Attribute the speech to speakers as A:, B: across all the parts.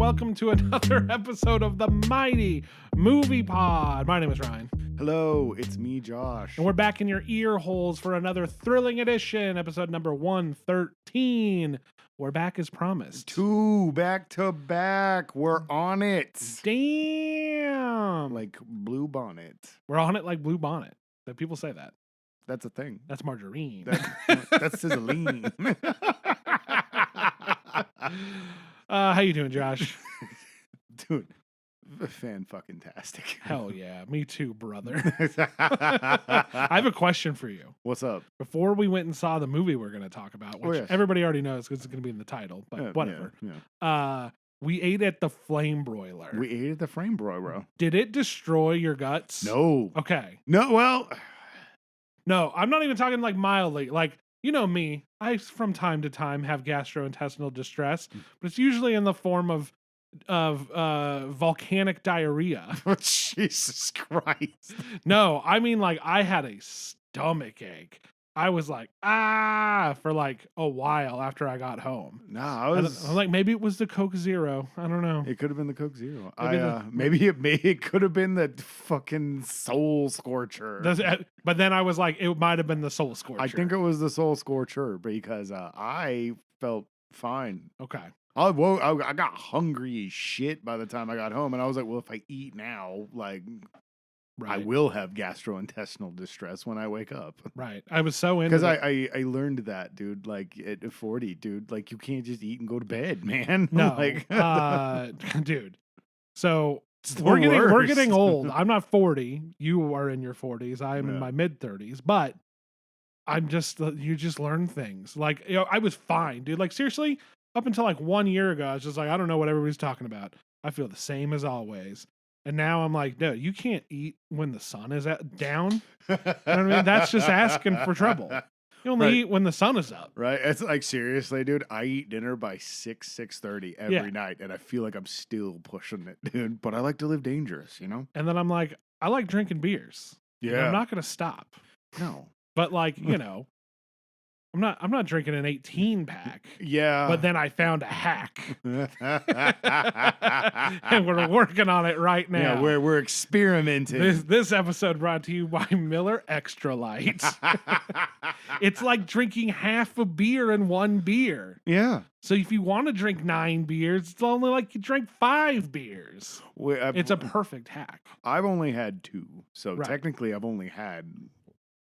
A: welcome to another episode of the Mighty Movie Pod. My name is Ryan.
B: Hello, it's me, Josh.
A: And we're back in your ear holes for another thrilling edition, episode number 113. We're back as promised.
B: 2 back to back. We're on it.
A: Damn.
B: Like Blue Bonnet.
A: We're on it like Blue Bonnet. That people say that.
B: That's a thing.
A: That's margarine.
B: That's sizzling.
A: How you doing, Josh?
B: Dude, fan-fucking-tastic.
A: Hell yeah. Me too, brother. I have a question for you.
B: What's up?
A: Before we went and saw the movie we're going to talk about, which everybody already knows because it's going to be in the title, but whatever.
B: Yeah.
A: We ate at the Flame Broiler.
B: We ate at the Flame Broiler.
A: Did it destroy your guts?
B: No.
A: Okay.
B: No, well.
A: No, I'm not even talking like mildly. Like, you know me, I from time to time have gastrointestinal distress, but it's usually in the form of volcanic diarrhea.
B: Jesus Christ.
A: No, I mean like I had a stomach ache. I was like, for like a while after I got home.
B: No,
A: I was like, maybe it was the Coke Zero. I don't know.
B: It could have been the Coke Zero. Maybe it could have been the fucking Soul Scorcher.
A: But then I was like, it might have been the Soul Scorcher.
B: I think it was the Soul Scorcher because I felt fine.
A: Okay.
B: I got hungry as shit by the time I got home, and I was like, well, if I eat now, like, right. I will have gastrointestinal distress when I wake up.
A: Right. I was so into
B: because I learned that, dude. Like at 40, dude. Like you can't just eat and go to bed, man.
A: No,
B: like,
A: dude. So we're getting old. I'm not 40. You are in your 40s. I am in my mid 30s. But I'm just you just learn things. Like I was fine, dude. Like seriously, up until like 1 year ago, I was just like, I don't know what everybody's talking about. I feel the same as always. And now I'm like, no, you can't eat when the sun is down. You know what I mean? That's just asking for trouble. You only eat when the sun is up.
B: Right. It's like, seriously, dude, I eat dinner by 6:30 every night. And I feel like I'm still pushing it, dude. But I like to live dangerous, you know?
A: And then I'm like, I like drinking beers. Yeah. I'm not going to stop.
B: No.
A: But like, you know, I'm not drinking an 18 pack.
B: Yeah.
A: But then I found a hack. And we're working on it right now.
B: Yeah, we're experimenting.
A: This episode brought to you by Miller Extra Light. It's like drinking half a beer in one beer.
B: Yeah.
A: So if you want to drink 9 beers, it's only like you drink 5 beers. It's a perfect hack.
B: I've only had 2. So technically I've only had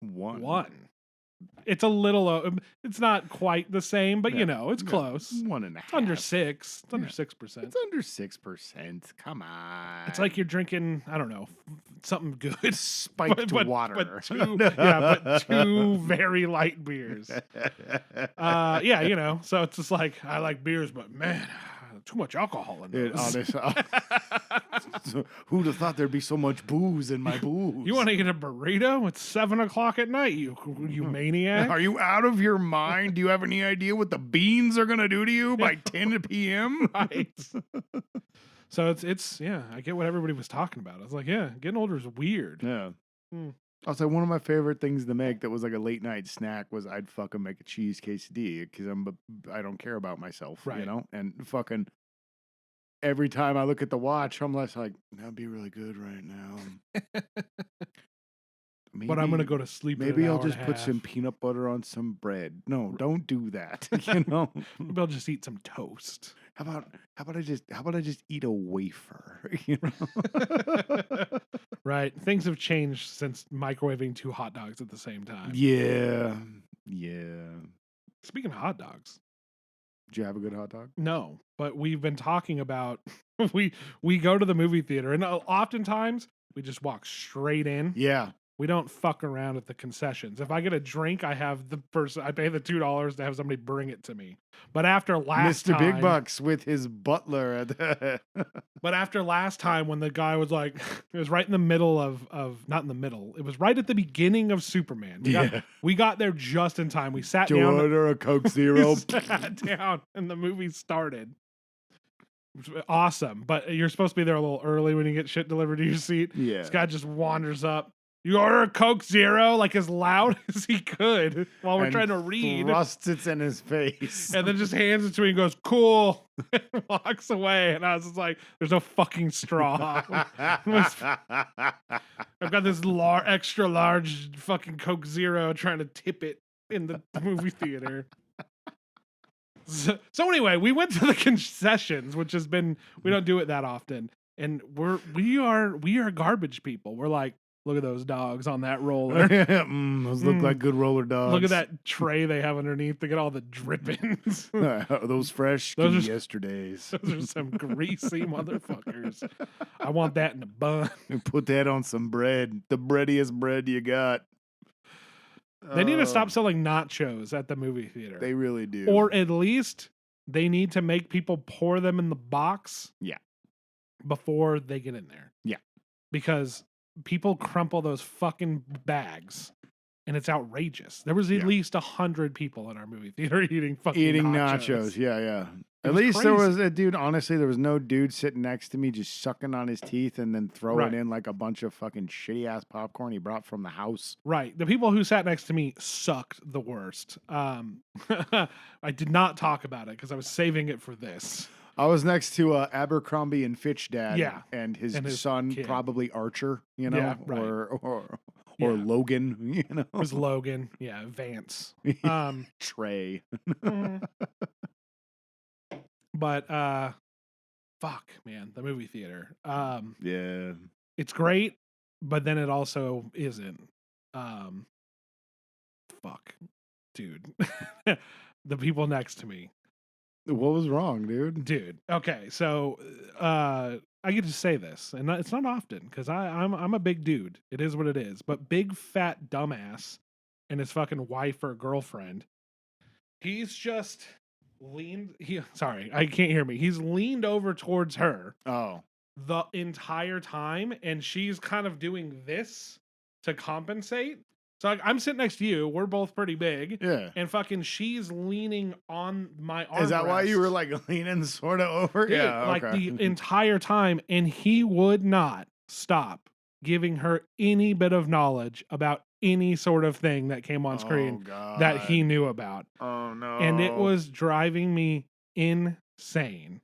B: 1.
A: It's a little, it's not quite the same, but you know, it's close.
B: 1.5.
A: It's under 6. It's under 6%.
B: It's under 6%. Come on.
A: It's like you're drinking, I don't know, something good.
B: Spiked water.
A: But 2 very light beers. Yeah, you know, so it's just like, I like beers, but man, too much alcohol in those.
B: Who'd have thought there'd be so much booze in my booze?
A: You want to get a burrito? It's 7:00 at night, you maniac.
B: Are you out of your mind? Do you have any idea what the beans are going to do to you by 10 p.m.?
A: Right. So it's I get what everybody was talking about. I was like, yeah, getting older is weird.
B: Yeah. I was like, one of my favorite things to make that was like a late night snack was I'd fucking make a cheese quesadilla because I don't care about myself, you know? And fucking every time I look at the watch, I'm less like, that'd be really good right now.
A: But I'm going to go to sleep.
B: Maybe I'll just put some peanut butter on some bread. No, don't do that. You know,
A: maybe I'll just eat some toast.
B: How about I just eat a wafer? You know,
A: right? Things have changed since microwaving 2 hot dogs at the same time.
B: Yeah.
A: Speaking of hot dogs,
B: did you have a good hot dog?
A: No, but we've been talking about we go to the movie theater, and oftentimes we just walk straight in.
B: Yeah.
A: We don't fuck around at the concessions. If I get a drink, I have the person, I pay the $2 to have somebody bring it to me. But after last
B: Mr.
A: time,
B: Big Bucks with his butler.
A: But after last time when the guy was like, it was right in the middle of not in the middle. It was right at the beginning of Superman. We got there just in time. We sat down.
B: Order a Coke Zero.
A: Sat down and the movie started. Awesome. But you're supposed to be there a little early when you get shit delivered to your seat.
B: Yeah.
A: This guy just wanders up. You order a Coke Zero, like as loud as he could while we're trying to read.
B: Thrusts it in his face.
A: And then just hands it to me and goes, cool. And walks away. And I was just like, there's no fucking straw. I've got this extra large fucking Coke Zero trying to tip it in the movie theater. So anyway, we went to the concessions, which has been, we don't do it that often. And we are garbage people. We're like, look at those dogs on that roller.
B: Those look like good roller dogs.
A: Look at that tray they have underneath. They get all the drippings.
B: Those fresh yesterdays.
A: Those are some greasy motherfuckers. I want that in a bun.
B: Put that on some bread. The breadiest bread you got.
A: They need to stop selling nachos at the movie theater.
B: They really do.
A: Or at least they need to make people pour them in the box.
B: Yeah.
A: Before they get in there.
B: Yeah.
A: Because people crumple those fucking bags, and it's outrageous. There was at least 100 people in our movie theater eating nachos.
B: Yeah. At least crazy. There was a dude. Honestly, there was no dude sitting next to me just sucking on his teeth and then throwing in like a bunch of fucking shitty ass popcorn he brought from the house.
A: Right. The people who sat next to me sucked the worst. I did not talk about it because I was saving it for this.
B: I was next to Abercrombie and Fitch dad, and his son,
A: kid.
B: Probably Archer, you know,
A: yeah, right.
B: or Logan, you know.
A: It was Logan, Vance,
B: Trey.
A: But fuck, man, the movie theater.
B: Yeah,
A: it's great, but then it also isn't. Fuck, dude, the people next to me.
B: What was wrong, dude?
A: Dude, okay, so I get to say this, and it's not often because I'm a big dude. It is what it is. But big fat dumbass and his fucking wife or girlfriend, he's just leaned. Sorry, I can't hear me. He's leaned over towards her.
B: Oh,
A: the entire time, and she's kind of doing this to compensate. So like, I'm sitting next to you. We're both pretty big.
B: Yeah.
A: And fucking she's leaning on my arm.
B: Is that why you were like leaning sort of over?
A: Dude,
B: yeah.
A: Like the entire time. And he would not stop giving her any bit of knowledge about any sort of thing that came on screen that he knew about.
B: Oh, no.
A: And it was driving me insane.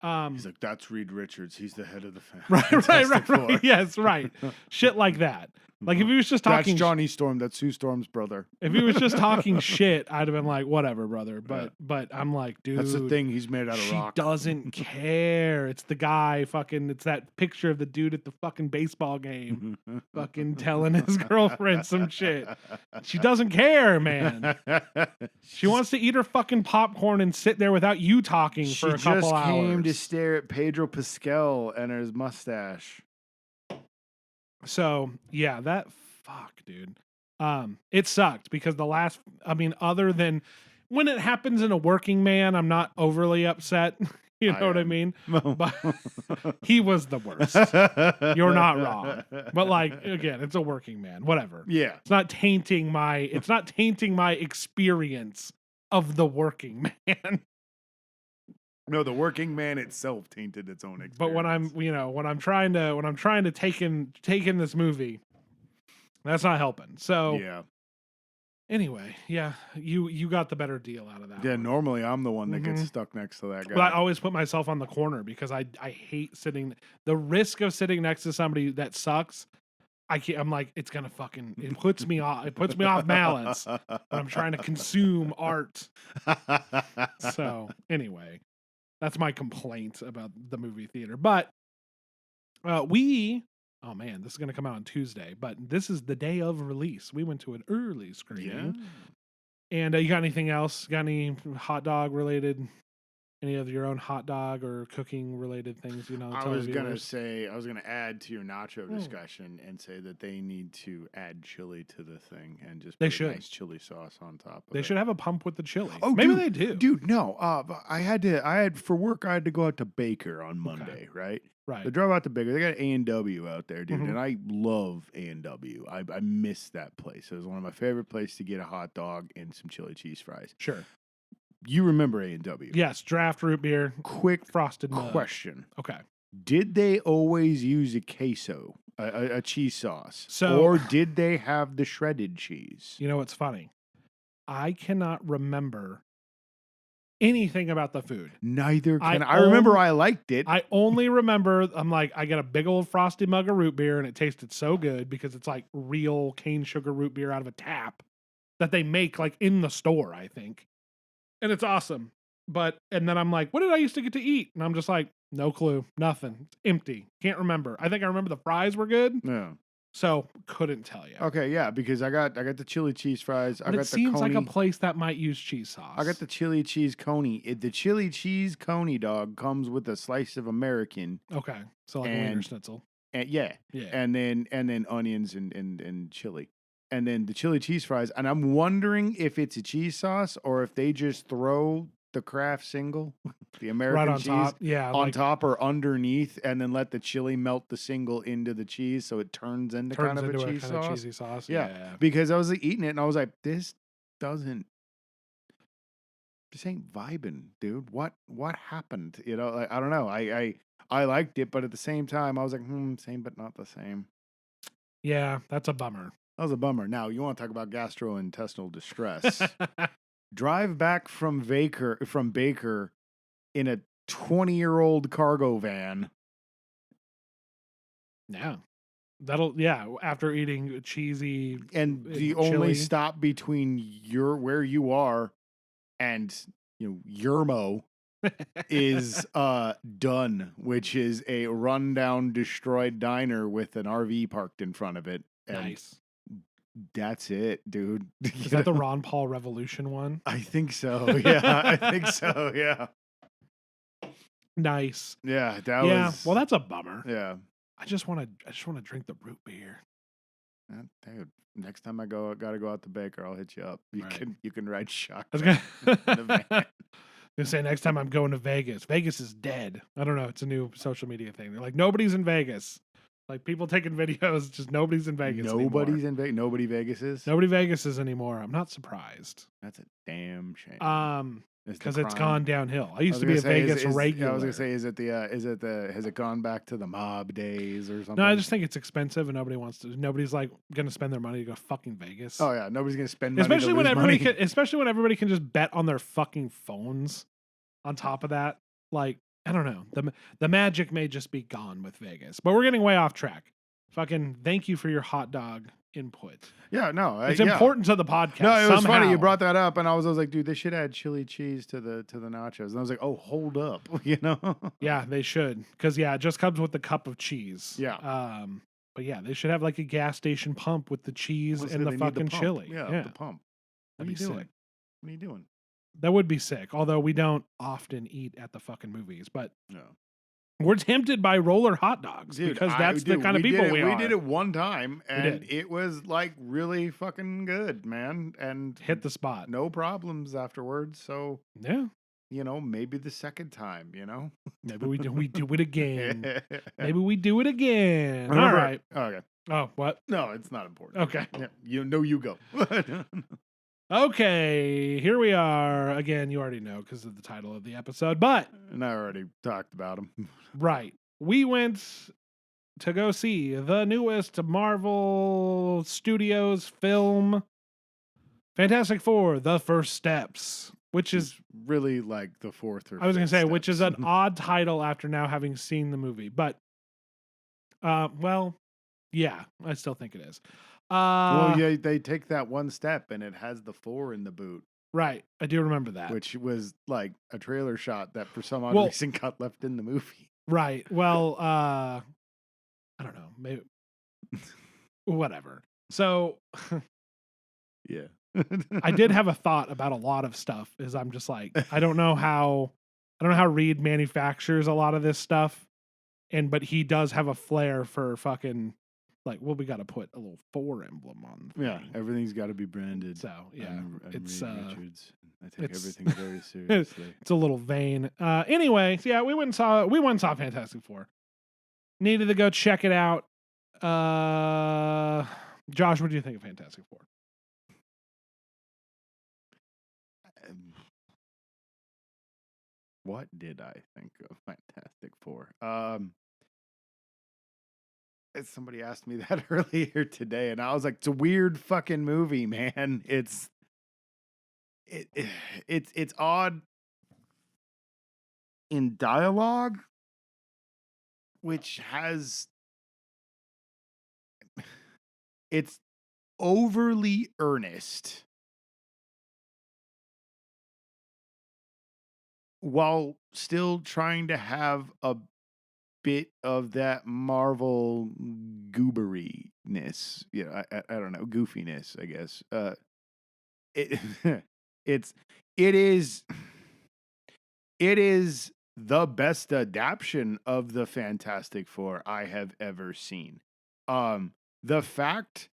B: He's like, that's Reed Richards. He's the head of the family.
A: Right. Yes, right. Shit like that. Like if he was just talking,
B: that's Johnny Storm. That's Sue Storm's brother.
A: If he was just talking shit, I'd have been like, whatever, brother. But I'm like, dude,
B: that's the thing. He's made out of rock.
A: She doesn't care. It's the guy. Fucking. It's that picture of the dude at the fucking baseball game, fucking telling his girlfriend some shit. She doesn't care, man. She wants to eat her fucking popcorn and sit there without you talking for a couple hours.
B: She just came to stare at Pedro Pascal and his mustache.
A: So yeah, that fuck, dude. It sucked because other than when it happens in a working man, I'm not overly upset. You know what I mean? But he was the worst. You're not wrong. But like, again, it's a working man. Whatever.
B: Yeah.
A: It's not tainting my experience of the working man.
B: No, the working man itself tainted its own experience.
A: But when I'm trying to take in this movie, that's not helping. So
B: yeah.
A: Anyway, yeah, you got the better deal out of that.
B: Yeah, normally I'm the one that gets stuck next to that guy.
A: But I always put myself on the corner because I hate sitting. The risk of sitting next to somebody that sucks. I'm like, it's gonna fucking. It puts me off. It puts me off balance. When I'm trying to consume art. So anyway. That's my complaint about the movie theater. But oh man, this is going to come out on Tuesday, but this is the day of release. We went to an early screening. Yeah. And you got anything else? Got any hot dog related? Any of your own hot dog or cooking related things?
B: I was going to add to your nacho discussion and say that they need to add chili to the thing and just put a nice chili sauce on top of it.
A: They should have a pump with the chili.
B: Oh,
A: maybe they do.
B: Dude, no. I had for work, I had to go out to Baker on Monday, right?
A: Right.
B: I drove out to Baker. They got A&W out there, dude, and I love A&W. I miss that place. It was one of my favorite places to get a hot dog and some chili cheese fries.
A: Sure.
B: You remember A&W?
A: Yes, draft root beer.
B: Quick
A: frosted mug.
B: Question.
A: Okay.
B: Did they always use a queso A cheese sauce.
A: So,
B: or did they have the shredded cheese?
A: You know what's funny? I cannot remember anything about the food.
B: Neither can I. Remember I liked it.
A: I only remember, I'm like, I got a big old frosty mug of root beer and it tasted so good because it's like real cane sugar root beer out of a tap that they make like in the store, I think. And it's awesome. And then I'm like, what did I used to get to eat? And I'm just like, no clue, nothing. It's empty. Can't remember. I think I remember the fries were good.
B: Yeah.
A: So couldn't tell you.
B: Okay, yeah, because I got the chili cheese fries.
A: But
B: I got
A: it seems
B: the coney.
A: like a place that might use cheese sauce.
B: I got the chili cheese coney. The chili cheese coney dog comes with a slice of American.
A: Okay, so like a wiener schnitzel.
B: And yeah, and then onions and chili, and then the chili cheese fries. And I'm wondering if it's a cheese sauce or if they just throw the Kraft single, the American
A: right on
B: cheese,
A: top. Yeah,
B: on top or underneath, and then let the chili melt the single into the cheese, so it turns into kind of a cheese sauce.
A: Cheesy sauce.
B: Yeah, because I was like, eating it and I was like, this ain't vibing, dude. What happened? You know, like, I don't know. I liked it, but at the same time, I was like, same but not the same.
A: Yeah, that's a bummer.
B: That was a bummer. Now, you want to talk about gastrointestinal distress? Drive back from Baker in a 20-year-old cargo van.
A: Yeah. After eating cheesy
B: and the
A: chili.
B: Only stop between where you are and Yermo is Done, which is a rundown, destroyed diner with an RV parked in front of it. And
A: nice.
B: That's it, dude.
A: Is that the Ron Paul Revolution one?
B: I think so. Yeah, I think so. Yeah.
A: Nice.
B: Yeah,
A: well, that's a bummer.
B: Yeah.
A: I just want to drink the root beer.
B: Dude, next time I gotta go out to Baker, I'll hit you up. You can ride shotgun.
A: I'm gonna say next time I'm going to Vegas. Vegas is dead. I don't know. It's a new social media thing. They're like, nobody's in Vegas. Like people taking videos, just nobody's in Vegas.
B: Nobody's in Vegas. Nobody Vegas is.
A: Nobody Vegas is anymore. I'm not surprised.
B: That's a damn shame.
A: Because it's gone downhill. I used to be a Vegas regular.
B: I was gonna say, has it gone back to the mob days or something?
A: No, I just think it's expensive and nobody's like gonna spend their money to go fucking Vegas.
B: Oh yeah, nobody's gonna spend money.
A: Especially when everybody can just bet on their fucking phones. On top of that, like, I don't know. The magic may just be gone with Vegas. But we're getting way off track. Fucking thank you for your hot dog input.
B: Yeah, no.
A: It's important to the podcast.
B: No, it was funny. You brought that up and I was like, dude, they should add chili cheese to the nachos. And I was like, oh, hold up.
A: Yeah, they should. Because it just comes with the cup of cheese.
B: Yeah.
A: But yeah, they should have like a gas station pump with the cheese and the fucking chili.
B: Yeah, the pump.
A: What are you doing?
B: What are you doing?
A: That would be sick. Although we don't often eat at the fucking movies, but
B: no.
A: We're tempted by roller hot dogs because that's the kind of people we are.
B: We did it one time and it was like really fucking good, man. And
A: hit the spot.
B: No problems afterwards. So
A: yeah,
B: maybe the second time,
A: maybe we do it again. Maybe we do it again. All right.
B: Okay.
A: Oh, what?
B: No, it's not important.
A: Okay.
B: Yeah, you go.
A: Okay, here we are. Again, you already know because of the title of the episode, but...
B: And I already talked about them.
A: Right. We went to go see the newest Marvel Studios film, Fantastic Four, The First Steps, which is...
B: really like the fourth or
A: I was going to say,
B: steps.
A: Which is an odd title after now having seen the movie, but... well, yeah, I still think it is.
B: Well, yeah, they take that one step and it has the 4 in the boot.
A: Right. I do remember that.
B: Which was like a trailer shot that for some odd reason got left in the movie.
A: Right. Well, I don't know. Maybe whatever. So
B: yeah.
A: I did have a thought about a lot of stuff is I'm just like, I don't know how Reed manufactures a lot of this stuff. But he does have a flair for fucking like, well, we got to put a little 4 emblem on.
B: Yeah, everything's got to be branded.
A: So yeah, it's
B: Richards. I take everything very seriously.
A: It's a little vain. Anyway, so yeah, we went and saw Fantastic Four. Needed to go check it out. Josh, what do you think of Fantastic Four?
B: What did I think of Fantastic Four? somebody asked me that earlier today, and I was like, "It's a weird fucking movie, man. It, it's odd in dialogue, which has it's overly earnest while still trying to have a bit of that Marvel gooberiness. I don't know, goofiness, I guess. It it's it is it is the best adaptation of the Fantastic Four I have ever seen. The fact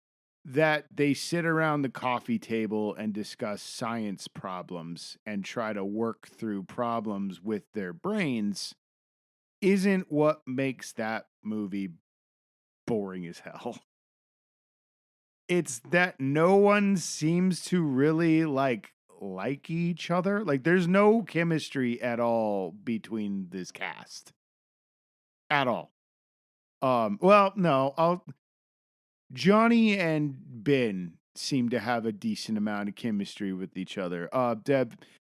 B: that they sit around the coffee table and discuss science problems and try to work through problems with their brains isn't what makes that movie boring as hell. It's that no one seems to really like each other. Like there's no chemistry at all between this cast. At all. Well, no, Johnny and Ben seem to have a decent amount of chemistry with each other.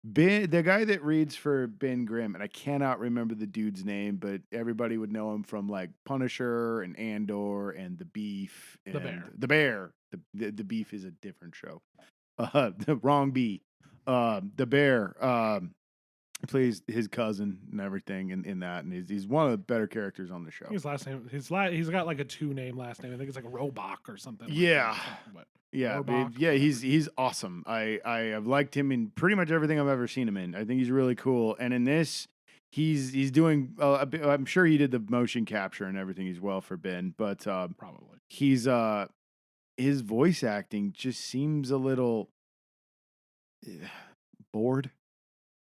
B: Ben, the guy that reads for Ben Grimm, and I cannot remember the dude's name, but everybody would know him from like Punisher and Andor and The Beef and
A: The Bear.
B: The Beef is a different show. The wrong B. The Bear. Plays his cousin and everything in that, and he's one of the better characters on the show.
A: His last name, he's got like a 2-name last name. I think it's like a Robach or something.
B: Yeah,
A: like
B: yeah, he's awesome. I have liked him in pretty much everything I've ever seen him in. I think he's really cool, and in this, he's doing. I'm sure he did the motion capture and everything as well for Ben, but
A: probably
B: he's his voice acting just seems a little bored.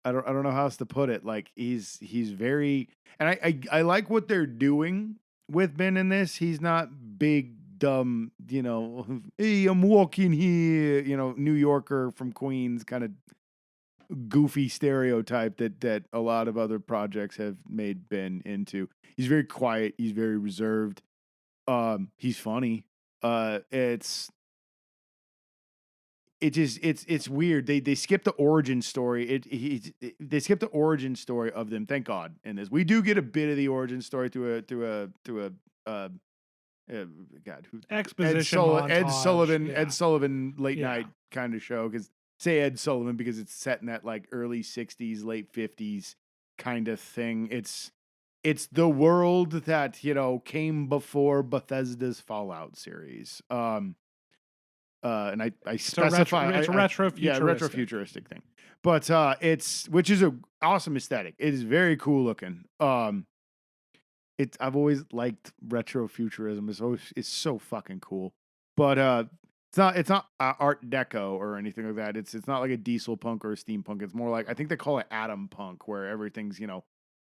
B: I don't know how else to put it. Like he's very, and I like what they're doing with Ben in this. He's not big dumb, hey, I'm walking here, New Yorker from Queens kind of goofy stereotype that a lot of other projects have made Ben into. He's very quiet, he's very reserved. He's funny. It's weird. They skipped the origin story. They skipped the origin story of them. Thank God. In this, we do get a bit of the origin story through a God, who
A: exposition
B: Ed
A: montage.
B: Ed Sullivan late night kind of show. Because say Ed Sullivan because it's set in that like early '60s, late '50s kind of thing. It's the world that came before Bethesda's Fallout series. And I specify
A: it's a
B: retrofuturistic thing, but which is a awesome aesthetic. It is very cool looking. I've always liked retrofuturism. It's so fucking cool, but it's not Art Deco or anything like that. It's not like a diesel punk or a steampunk. It's more like I think they call it atom punk, where everything's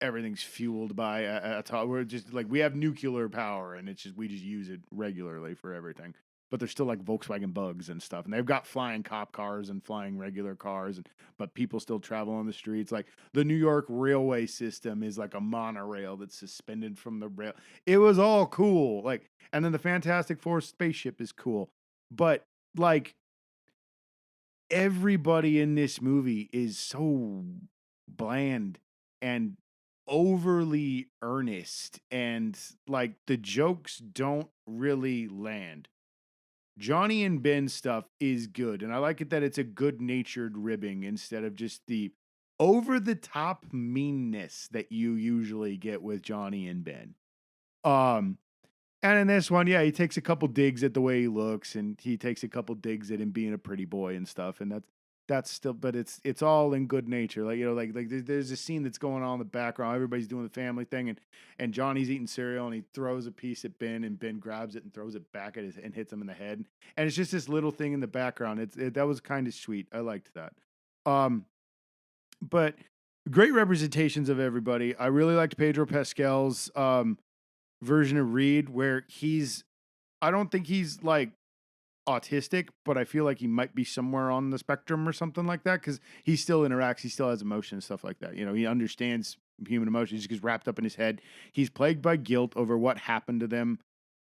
B: everything's fueled by we're just like we have nuclear power and we just use it regularly for everything. But they're still like Volkswagen Bugs and stuff. And they've got flying cop cars and flying regular cars, but people still travel on the streets. Like the New York railway system is like a monorail that's suspended from the rail. It was all cool. And then the Fantastic Four spaceship is cool. But like everybody in this movie is so bland and overly earnest, and like the jokes don't really land. Johnny and Ben stuff is good, and I like it that it's a good-natured ribbing instead of just the over-the-top meanness that you usually get with Johnny and Ben. And in this one, yeah, he takes a couple digs at the way he looks, and he takes a couple digs at him being a pretty boy and stuff, and that's still, but it's all in good nature. Like there's a scene that's going on in the background. Everybody's doing the family thing, and Johnny's eating cereal, and he throws a piece at Ben, and Ben grabs it and throws it back at and hits him in the head. And it's just this little thing in the background. That was kind of sweet. I liked that. But great representations of everybody. I really liked Pedro Pascal's version of Reed, where I don't think he's like autistic, but I feel like he might be somewhere on the spectrum or something like that, because he still interacts, he still has emotion and stuff like that. He understands human emotions, he just gets wrapped up in his head. He's plagued by guilt over what happened to them.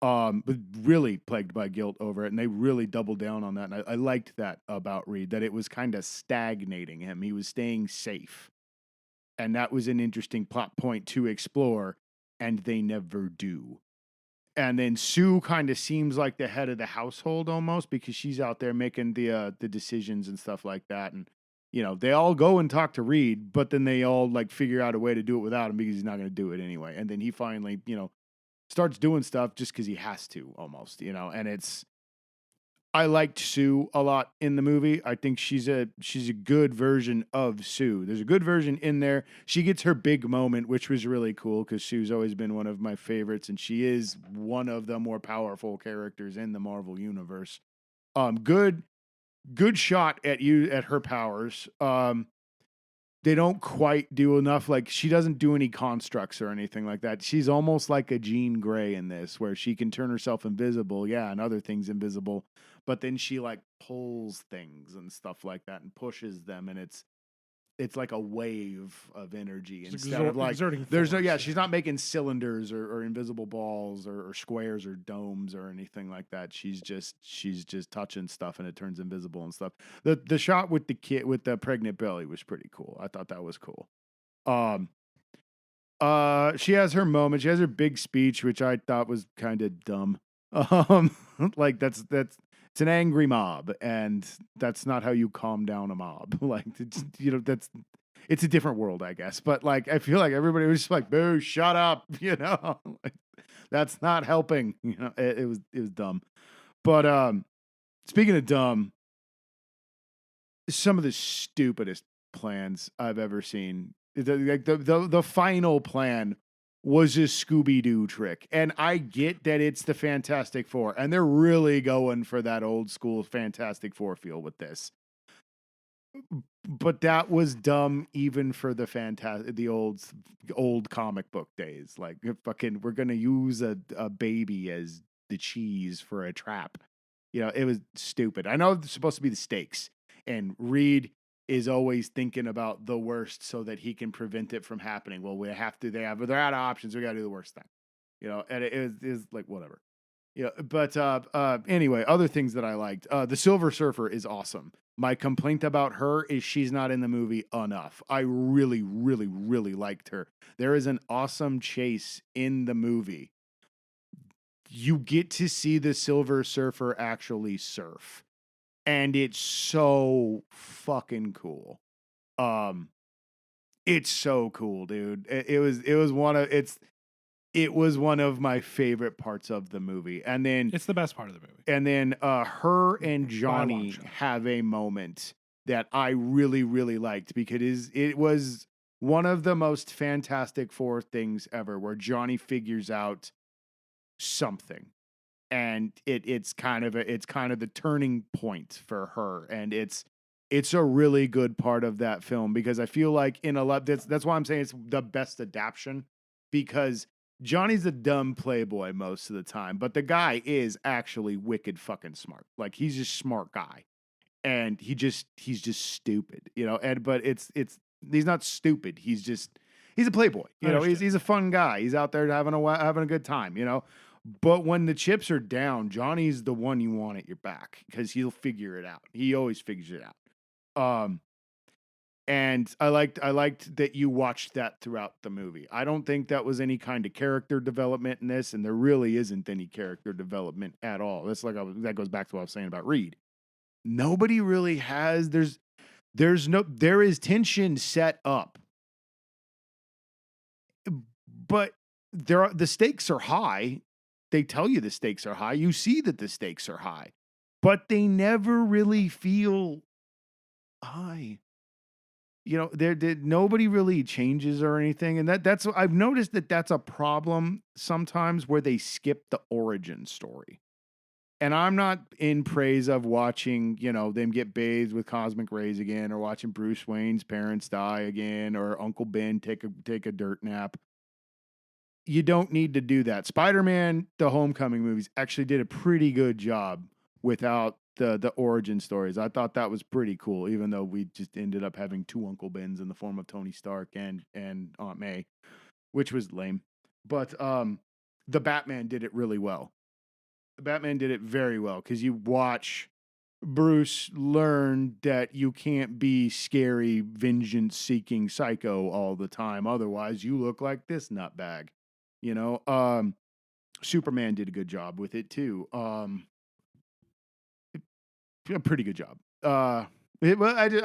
B: but really plagued by guilt over it, and they really doubled down on that. And I liked that about Reed, that it was kind of stagnating him. He was staying safe, and that was an interesting plot point to explore, and they never do. And then Sue kind of seems like the head of the household almost, because she's out there making the decisions and stuff like that. And they all go and talk to Reed, but then they all like figure out a way to do it without him because he's not going to do it anyway. And then he finally, starts doing stuff just because he has to almost, and I liked Sue a lot in the movie. I think she's a good version of Sue. There's a good version in there. She gets her big moment, which was really cool because Sue's always been one of my favorites, and she is one of the more powerful characters in the Marvel universe. Good shot at her powers. They don't quite do enough. Like, she doesn't do any constructs or anything like that. She's almost like a Jean Grey in this, where she can turn herself invisible, and other things invisible, but then she like pulls things and stuff like that and pushes them, and it's like a wave of energy instead of like there's force, she's not making cylinders or invisible balls or squares or domes or anything like that. She's just touching stuff and it turns invisible and stuff. The shot with the kid with the pregnant belly was pretty cool. I thought that was cool. She has her moment. She has her big speech, which I thought was kind of dumb. Like that's it's an angry mob, and that's not how you calm down a mob. Like, it's a different world, I guess. But like, I feel like everybody was just like, "Boo, shut up," like, that's not helping. It was dumb. But speaking of dumb, some of the stupidest plans I've ever seen. The final plan was a Scooby-Doo trick. And I get that it's the Fantastic Four, and they're really going for that old school Fantastic Four feel with this. But that was dumb even for the old comic book days. Like, fucking, we're gonna use a baby as the cheese for a trap. It was stupid. I know it's supposed to be the stakes, and Reed is always thinking about the worst so that he can prevent it from happening. Well, they're out of options. We got to do the worst thing, and it is like, whatever. But anyway, other things that I liked, the Silver Surfer is awesome. My complaint about her is she's not in the movie enough. I really, really, really liked her. There is an awesome chase in the movie. You get to see the Silver Surfer actually surf, and it's so fucking cool. It's so cool, dude. It was one of my favorite parts of the movie. And then
A: it's the best part of the movie.
B: And then her and Johnny have a moment that I really, really liked, because it was one of the most Fantastic Four things ever, where Johnny figures out something. And it's kind of the turning point for her, and it's a really good part of that film, because I feel like in a lot that's why I'm saying it's the best adaptation, because Johnny's a dumb playboy most of the time, but the guy is actually wicked fucking smart. Like, he's a smart guy, and he's just stupid, but it's he's not stupid. He's a playboy, he's a fun guy. He's out there having a good time, But when the chips are down, Johnny's the one you want at your back, because he'll figure it out. He always figures it out. And I liked that you watched that throughout the movie. I don't think that was any kind of character development in this, and there really isn't any character development at all. That goes back to what I was saying about Reed. Nobody really has. There is tension set up, but the stakes are high. They tell you the stakes are high. You see that the stakes are high, but they never really feel high. Nobody really changes or anything. And that's I've noticed that's a problem sometimes, where they skip the origin story. And I'm not in praise of watching, them get bathed with cosmic rays again, or watching Bruce Wayne's parents die again, or Uncle Ben take a dirt nap. You don't need to do that. Spider-Man, the Homecoming movies, actually did a pretty good job without the origin stories. I thought that was pretty cool, even though we just ended up having two Uncle Bens in the form of Tony Stark and Aunt May, which was lame. But the Batman did it really well. Batman did it very well because you watch Bruce learn that you can't be scary, vengeance-seeking psycho all the time. Otherwise, you look like this nutbag. You know, Superman did a good job with it too. A pretty good job. I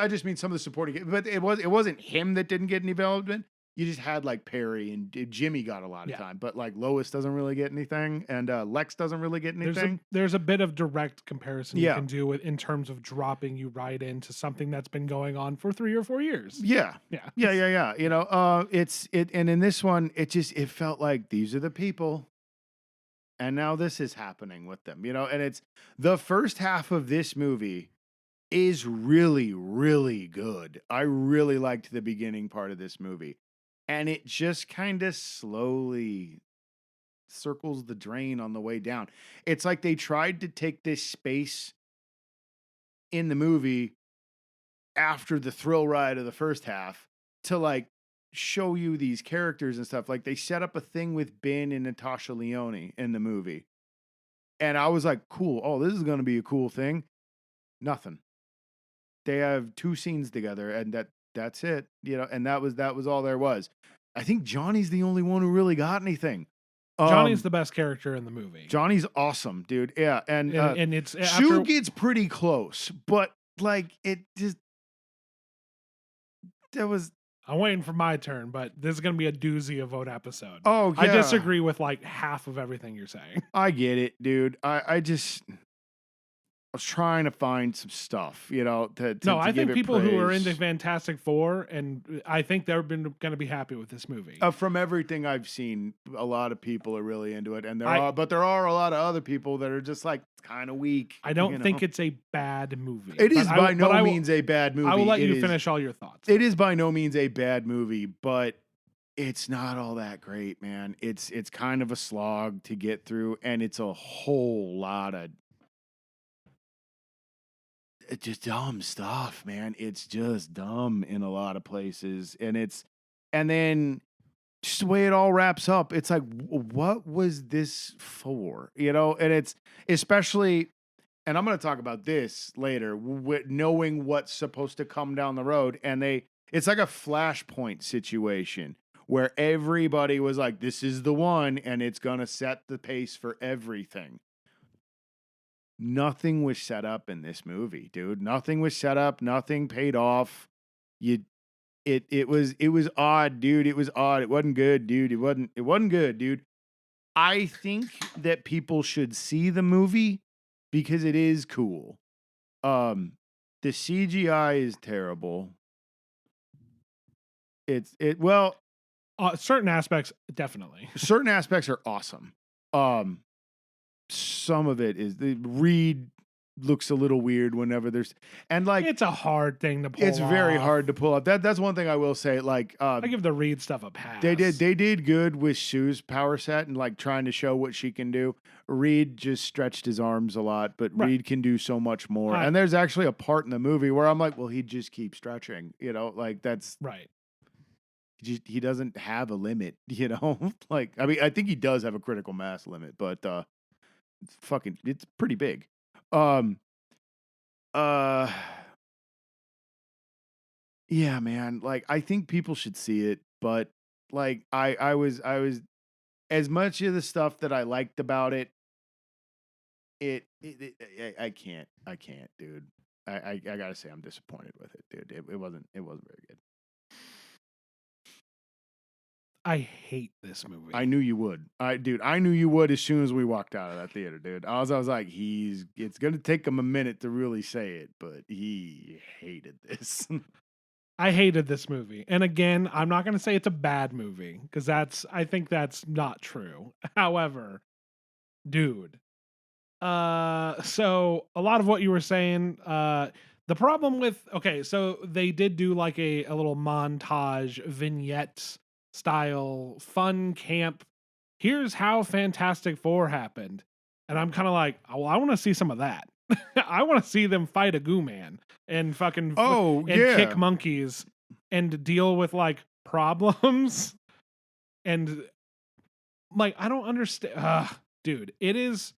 B: just mean some of the supporting, but it wasn't him that didn't get any development. You just had like Perry and Jimmy got a lot of time, but like Lois doesn't really get anything, and Lex doesn't really get anything.
A: There's a bit of direct comparison you can do in terms of dropping you right into something that's been going on for 3 or 4 years.
B: Yeah. You know, and in this one, it felt like these are the people, and now this is happening with them. You know, and it's the first half of this movie is really, really good. I really liked the beginning part of this movie. And it just kind of slowly circles the drain on the way down. It's like they tried to take this space in the movie after the thrill ride of the first half to like show you these characters and stuff. Like they set up a thing with Ben and Natasha Lyonne in the movie. And I was like, cool. Oh, this is going to be a cool thing. Nothing. They have 2 scenes together and that's it, you know, and that was all there was. I think Johnny's the only one who really got anything.
A: Johnny's the best character in the movie.
B: Johnny's awesome, dude. Yeah, and
A: it's
B: Sue gets pretty close, but like it just
A: I'm waiting for my turn, but this is going to be a doozy of an episode.
B: Oh, yeah.
A: I disagree with like half of everything you're saying.
B: I get it, dude. I was trying to find some stuff, you know,
A: I think people
B: praise.
A: who are into Fantastic Four, and I think they're going to be happy with this movie.
B: From everything I've seen, a lot of people are really into it, and but there are a lot of other people that are just like kind of weak.
A: I don't think it's a bad movie.
B: It is by no means a bad movie.
A: I will let you finish all your thoughts.
B: It is by no means a bad movie, but it's not all that great, man. It's kind of a slog to get through, and it's a whole lot of it's just dumb stuff, man. It's just dumb in a lot of places. And then just the way it all wraps up, it's like, what was this for? You know, and it's especially, and I'm going to talk about this later, knowing what's supposed to come down the road. And it's like a Flashpoint situation where everybody was like, this is the one, and it's going to set the pace for everything. Nothing was set up in this movie, dude. Nothing was set up. Nothing paid off. It was odd, dude. It was odd. It wasn't good, dude. It wasn't good, dude. I think that people should see the movie because it is cool. The CGI is terrible.
A: Certain aspects, definitely.
B: Certain aspects are awesome. Some of it is Reed looks a little weird whenever there's and like
A: it's a hard thing to pull.
B: It's very hard to pull up. That's one thing I will say. Like
A: I give the Reed stuff a pass.
B: They did good with Sue's power set and like trying to show what she can do. Reed just stretched his arms a lot, but Reed can do so much more. And there's actually a part in the movie where I'm like, well, he just keeps stretching. You know, like that's
A: right.
B: He doesn't have a limit. You know, like I mean, I think he does have a critical mass limit, but it's pretty big. Yeah, man. Like I think people should see it, but like I was as much of the stuff that I liked about it, I can't, dude. I gotta say I'm disappointed with it, dude. It wasn't very good.
A: I hate this movie.
B: I knew you would. I knew you would as soon as we walked out of that theater, dude. I was like, it's going to take him a minute to really say it, but he hated this.
A: I hated this movie. And again, I'm not going to say it's a bad movie because I think that's not true. However, dude, so a lot of what you were saying, the problem with, so they did do like a little montage vignette style fun camp. Here's how Fantastic Four happened. And I'm kind of like, well, I want to see some of that. I want to see them fight a goo man and fucking kick monkeys and deal with like problems. And like, I don't understand. Dude, it is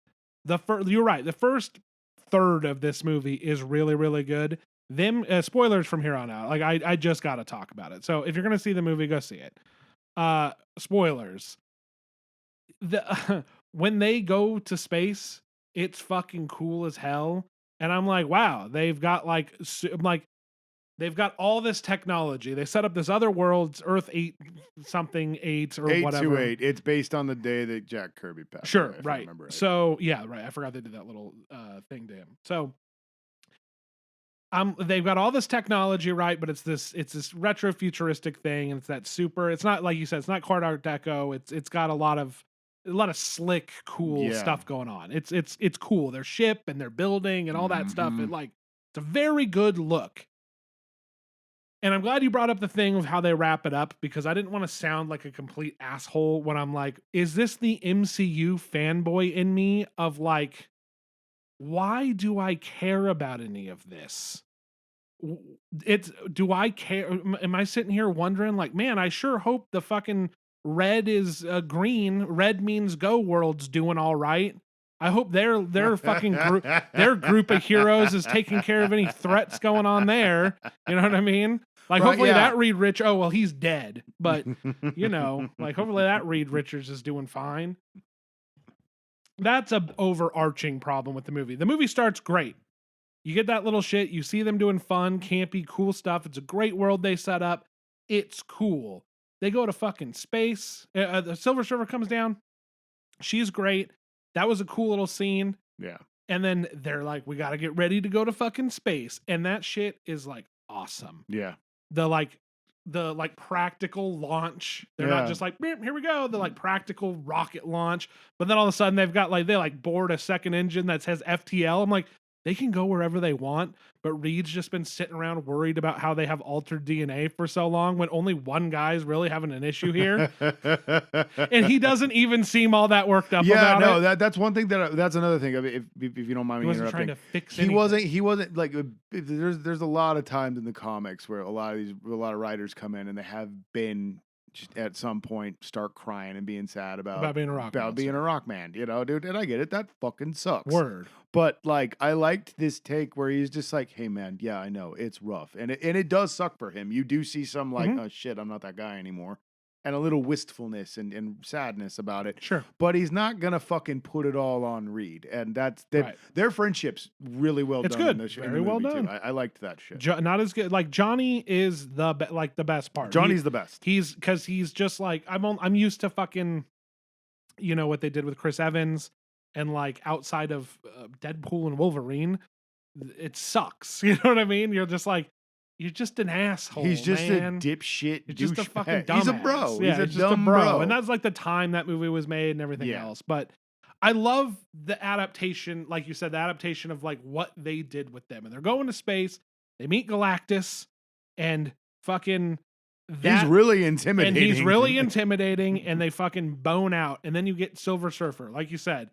A: You're right. The first third of this movie is really, really good. Them spoilers from here on out. Like I just got to talk about it. So if you're gonna see the movie, go see it. Spoilers. When they go to space, it's fucking cool as hell. And I'm like, wow, they've got they've got all this technology. They set up this other world's Earth 8 something 8 or
B: 828.
A: whatever.
B: It's based on the day that Jack Kirby passed.
A: Sure,
B: away,
A: right. So yeah, right. I forgot they did that little thing to him. So they've got all this technology, right? But it's this retro futuristic thing, and it's that super. It's not like you said. It's not quite Art Deco. It's got a lot of slick, cool stuff going on. It's cool. Their ship and their building and all that stuff. It's a very good look. And I'm glad you brought up the thing of how they wrap it up, because I didn't want to sound like a complete asshole when I'm like, is this the MCU fanboy in me of like, why do I care about any of this? Do I care? Am I sitting here wondering like, man, I sure hope the fucking red is green. Red means go world's doing all right. I hope their fucking their group of heroes is taking care of any threats going on there. You know what I mean? Like, hopefully that Reed Richards, oh, well, he's dead. But, like, hopefully that Reed Richards is doing fine. That's an overarching problem with the movie. The movie starts great. You get that little shit. You see them doing fun, campy, cool stuff. It's a great world they set up. It's cool. They go to fucking space. The Silver Surfer comes down. She's great. That was a cool little scene.
B: Yeah.
A: And then they're like, we got to get ready to go to fucking space. And that shit is like awesome.
B: Yeah.
A: The practical launch. They're not just like, here we go. The like practical rocket launch. But then all of a sudden they've got they board a second engine that says FTL. I'm like, they can go wherever they want, but Reed's just been sitting around worried about how they have altered DNA for so long when only one guy's really having an issue here. And he doesn't even seem all that worked up about it.
B: Yeah, that's one thing that's another thing. I mean, if you don't mind me interrupting.
A: Trying to fix
B: anything. He wasn't like, there's a lot of times in the comics where a lot of writers come in and they have been just at some point start crying and being sad about
A: being a rock
B: man, dude. And I get it. That fucking sucks.
A: Word.
B: But like, I liked this take where he's just like, hey man, yeah, I know it's rough. And it does suck for him. You do see some like, oh shit, I'm not that guy anymore. And a little wistfulness and sadness about it.
A: Sure.
B: But he's not going to fucking put it all on Reed. And that's their friendship's really well done.
A: It's good. Very well done.
B: I liked that shit.
A: Not as good. Like Johnny is the best part.
B: Johnny's the best.
A: He's just like, I'm used to fucking, what they did with Chris Evans and like outside of Deadpool and Wolverine, it sucks. You know what I mean? You're just like, you're just an asshole.
B: He's just
A: a
B: dipshit.
A: You're just a fucking dumbass.
B: He's a bro.
A: Yeah,
B: he's just a bro.
A: And that's like the time that movie was made and everything else. But I love the adaptation, like you said, the adaptation of like what they did with them. And they're going to space. They meet Galactus, and fucking
B: he's really intimidating.
A: And they fucking bone out. And then you get Silver Surfer, like you said,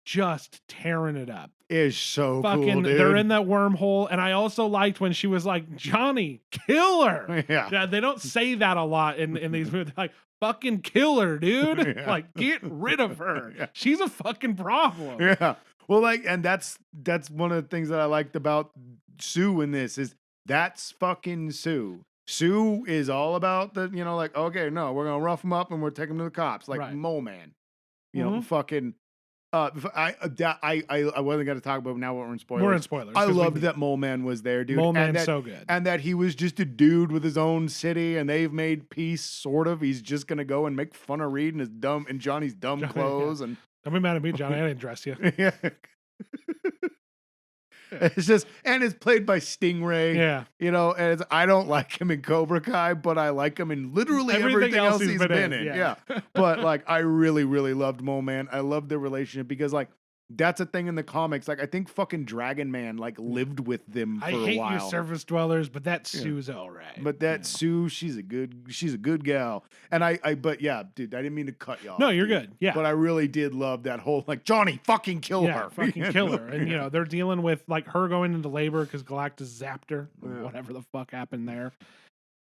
A: just tearing it up.
B: Is so
A: fucking
B: cool, dude.
A: They're in that wormhole. And I also liked when she was like, Johnny, kill her. Yeah, they don't say that a lot in these movies. They're like, fucking kill her, dude.
B: Yeah.
A: Like, get rid of her. Yeah. She's a fucking problem.
B: Yeah. Well, like, and that's one of the things that I liked about Sue in this is that's fucking Sue. Sue is all about the, like, okay, no, we're gonna rough him up and we're taking him to the cops, like Mole Man. You know, fucking. I wasn't going to talk about now. We're in spoilers.
A: We're in spoilers.
B: I loved that Mole Man was there, dude.
A: Mole Man's so good,
B: and that he was just a dude with his own city, and they've made peace, sort of. He's just going to go and make fun of Reed and his dumb and Johnny's dumb clothes, and
A: don't be mad at me, Johnny. I didn't dress you.
B: Yeah. It's just, and it's played by Stingray.
A: Yeah.
B: And I don't like him in Cobra Kai, but I like him in literally everything else he's been in. Yeah. But like, I really, really loved Mole Man. I loved their relationship because like, that's a thing in the comics. Like, I think fucking Dragon Man like lived with them for a while.
A: I hate you surface dwellers, but that Sue's all right.
B: But that Sue, she's a good gal. And but yeah, dude, I didn't mean to cut you off.
A: No, you're good. Yeah.
B: But I really did love that whole like, Johnny, fucking kill her.
A: Fucking kill her. And they're dealing with like her going into labor because Galactus zapped her. Or whatever the fuck happened there.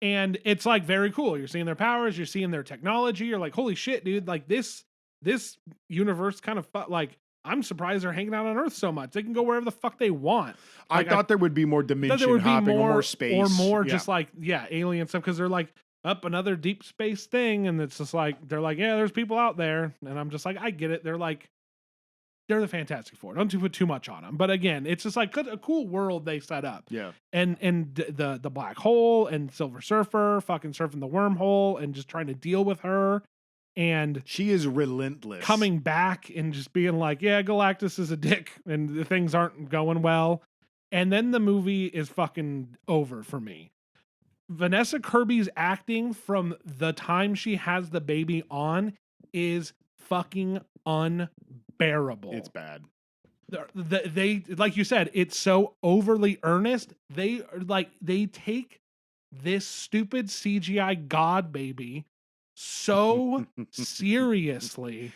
A: And it's like very cool. You're seeing their powers, you're seeing their technology. You're like, holy shit, dude, like this universe kind of like I'm surprised they're hanging out on Earth so much. They can go wherever the fuck they want.
B: Like, I thought there would be more dimension hopping or more space.
A: Or more just like, alien stuff. Because they're like, up another deep space thing. And it's just like, they're like, yeah, there's people out there. And I'm just like, I get it. They're like, they're the Fantastic Four. Don't put too much on them. But again, it's just like a cool world they set up.
B: Yeah.
A: And the black hole and Silver Surfer fucking surfing the wormhole and just trying to deal with her. And
B: she is relentless.
A: Coming back and just being like, yeah, Galactus is a dick and the things aren't going well. And then the movie is fucking over for me. Vanessa Kirby's acting from the time she has the baby on is fucking unbearable.
B: It's bad.
A: They like you said, it's so overly earnest. They take this stupid CGI god baby so seriously,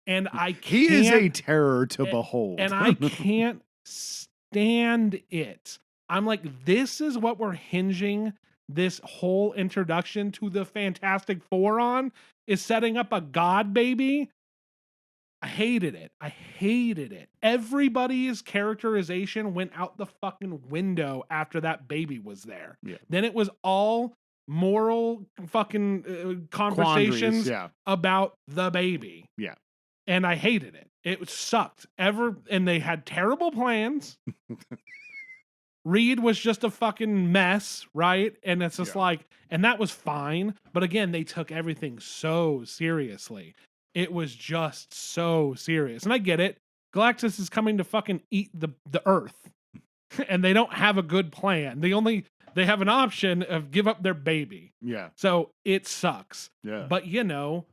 A: and he is
B: a terror to behold,
A: and I can't stand it. I'm like, this is what we're hinging this whole introduction to the Fantastic Four on, is setting up a god baby. I hated it. Everybody's characterization went out the fucking window after that baby was there.
B: Yeah.
A: Then it was all moral fucking conversations about the baby.
B: Yeah.
A: And I hated it. It sucked. And they had terrible plans. Reed was just a fucking mess, right? And it's just like, and that was fine. But again, they took everything so seriously. It was just so serious. And I get it. Galactus is coming to fucking eat the Earth. And they don't have a good plan. They have an option of give up their baby.
B: Yeah.
A: So it sucks.
B: Yeah.
A: But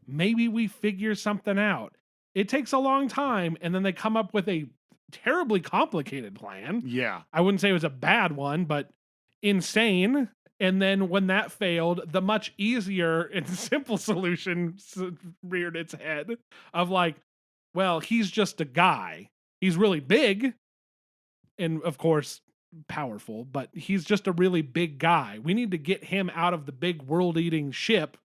A: maybe we figure something out. It takes a long time, and then they come up with a terribly complicated plan.
B: Yeah.
A: I wouldn't say it was a bad one, but insane. And then when that failed, the much easier and simple solution reared its head of like, well, he's just a guy. He's really big. And of course, powerful, but he's just a really big guy. We need to get him out of the big world-eating ship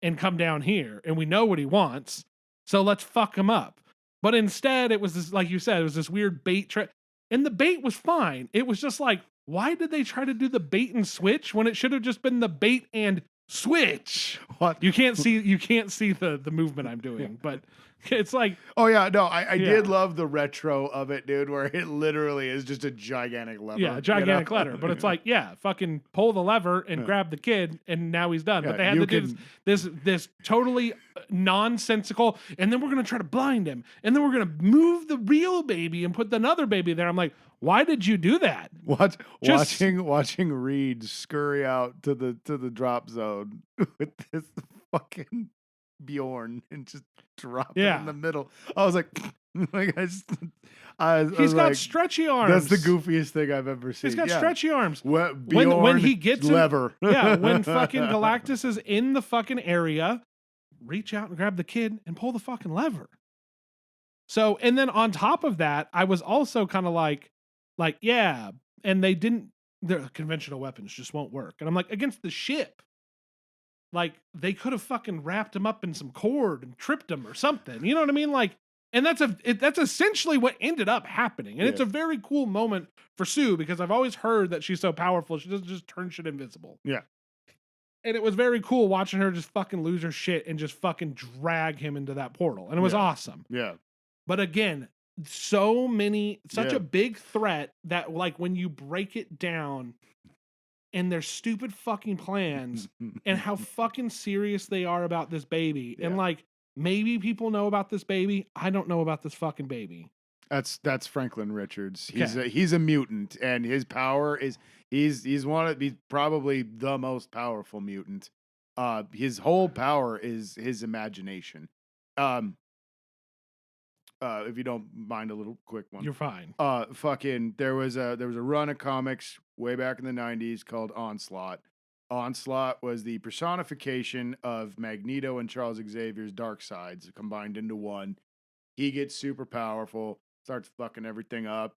A: and come down here. And we know what he wants. So let's fuck him up. But instead, it was this, like you said, it was this weird bait trip. And the bait was fine. It was just like, why did they try to do the bait and switch when it should have just been the bait and switch?
B: What?
A: You can't see the movement I'm doing, but it's like,
B: oh yeah, no, I did love the retro of it, dude, where it literally is just a gigantic lever.
A: Yeah, gigantic lever. But it's like, fucking pull the lever and grab the kid, and now he's done. But they had to do this totally nonsensical, and then we're gonna try to blind him, and then we're gonna move the real baby and put another baby there. I'm like, why did you do that?
B: Watching Reed scurry out to the drop zone with this fucking Bjorn and just drop it in the middle. I was like,
A: he's got stretchy arms.
B: That's the goofiest thing I've ever seen.
A: He's got stretchy arms.
B: Bjorn,
A: when he gets
B: lever.
A: When fucking Galactus is in the fucking area, reach out and grab the kid and pull the fucking lever. So, and then on top of that, I was also kind of like, and their conventional weapons just won't work. And I'm like, against the ship. Like, they could have fucking wrapped him up in some cord and tripped him or something. You know what I mean? Like, and that's essentially what ended up happening. And it's a very cool moment for Sue, because I've always heard that she's so powerful, she doesn't just turn shit invisible.
B: Yeah.
A: And it was very cool watching her just fucking lose her shit and just fucking drag him into that portal. And it was awesome.
B: Yeah.
A: But again, such a big threat that, like, when you break it down and their stupid fucking plans and how fucking serious they are about this baby. Yeah. And like, maybe people know about this baby. I don't know about this fucking baby.
B: That's Franklin Richards. He's a mutant, and his power is he's probably the most powerful mutant. His whole power is his imagination. If you don't mind a little quick one.
A: You're fine.
B: There was a run of comics way back in the 90s called Onslaught. Onslaught was the personification of Magneto and Charles Xavier's dark sides combined into one. He gets super powerful, starts fucking everything up.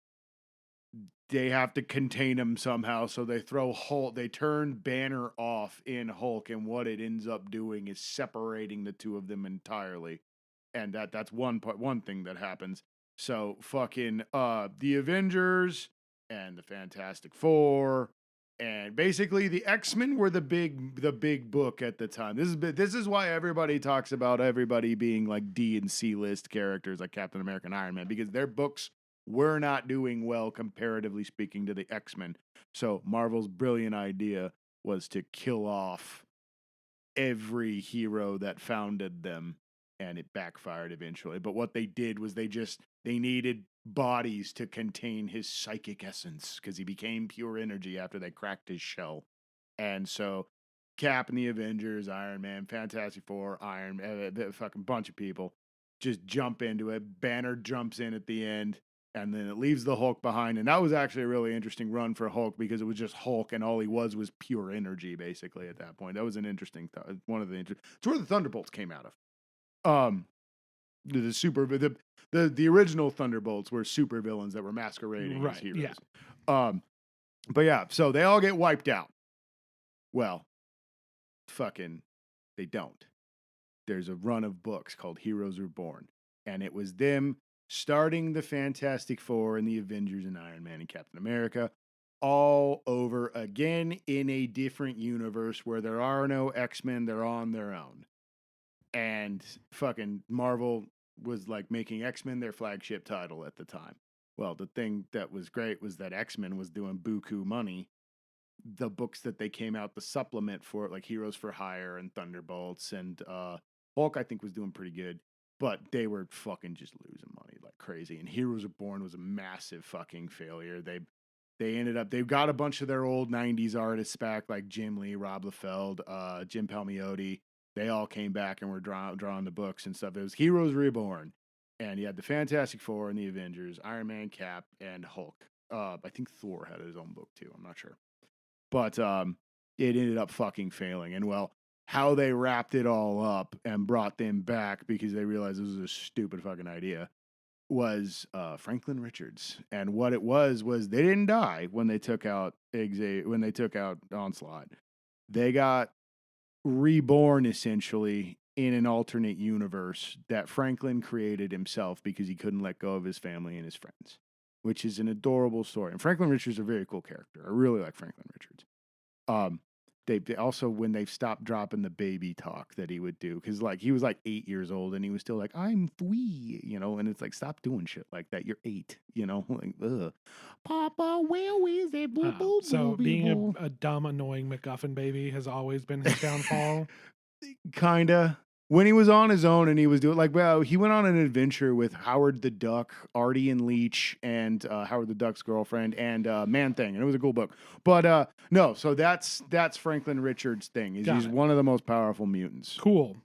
B: They have to contain him somehow, so they throw Hulk. They turn Banner off in Hulk, and what it ends up doing is separating the two of them entirely. And that's one thing that happens. So fucking the Avengers and the Fantastic Four and basically the X-Men were the big book at the time. This is why everybody talks about everybody being like D and C list characters like Captain America and Iron Man, because their books were not doing well comparatively speaking to the X-Men. So Marvel's brilliant idea was to kill off every hero that founded them, and it backfired eventually. But what they did was they needed bodies to contain his psychic essence because he became pure energy after they cracked his shell. And so Cap and the Avengers, Iron Man, Fantastic Four, the fucking bunch of people just jump into it. Banner jumps in at the end, and then it leaves the Hulk behind. And that was actually a really interesting run for Hulk because it was just Hulk, and all he was pure energy, basically, at that point. That was an interesting one of the it's where the Thunderbolts came out of. The original Thunderbolts were super villains that were masquerading as heroes. Yeah. But yeah, so they all get wiped out. Well, fucking, they don't. There's a run of books called Heroes Reborn, and it was them starting the Fantastic Four and the Avengers and Iron Man and Captain America all over again in a different universe where there are no X-Men, they're on their own. And fucking Marvel was like making X-Men their flagship title at the time. Well, the thing that was great was that X-Men was doing buku money. The books that they came out, the supplement for it, like Heroes for Hire and Thunderbolts and Hulk, I think was doing pretty good, but they were fucking just losing money like crazy. And Heroes Reborn was a massive fucking failure. They got a bunch of their old 90s artists back, like Jim Lee, Rob Liefeld, Jim Palmiotti. They all came back and were drawing the books and stuff. It was Heroes Reborn. And you had the Fantastic Four and the Avengers, Iron Man, Cap, and Hulk. I think Thor had his own book too. I'm not sure. But it ended up fucking failing. And well, how they wrapped it all up and brought them back because they realized this was a stupid fucking idea was Franklin Richards. And what it was they didn't die when they took out Onslaught. They got reborn essentially in an alternate universe that Franklin created himself because he couldn't let go of his family and his friends, which is an adorable story. And Franklin Richards is a very cool character. I really like Franklin Richards. They also, when they've stopped dropping the baby talk that he would do, because like he was like 8 years old and he was still like, I'm 3, and it's like, stop doing shit like that. You're 8, like, ugh. Papa, where is it? Boo, boo,
A: so
B: boo,
A: being
B: boo.
A: a dumb, annoying MacGuffin baby has always been his downfall.
B: Kinda. When he was on his own and he was doing he went on an adventure with Howard the Duck, Artie and Leech, and Howard the Duck's girlfriend, and Man Thing, and it was a cool book. But no, so that's Franklin Richards' thing. He's one of the most powerful mutants.
A: Cool.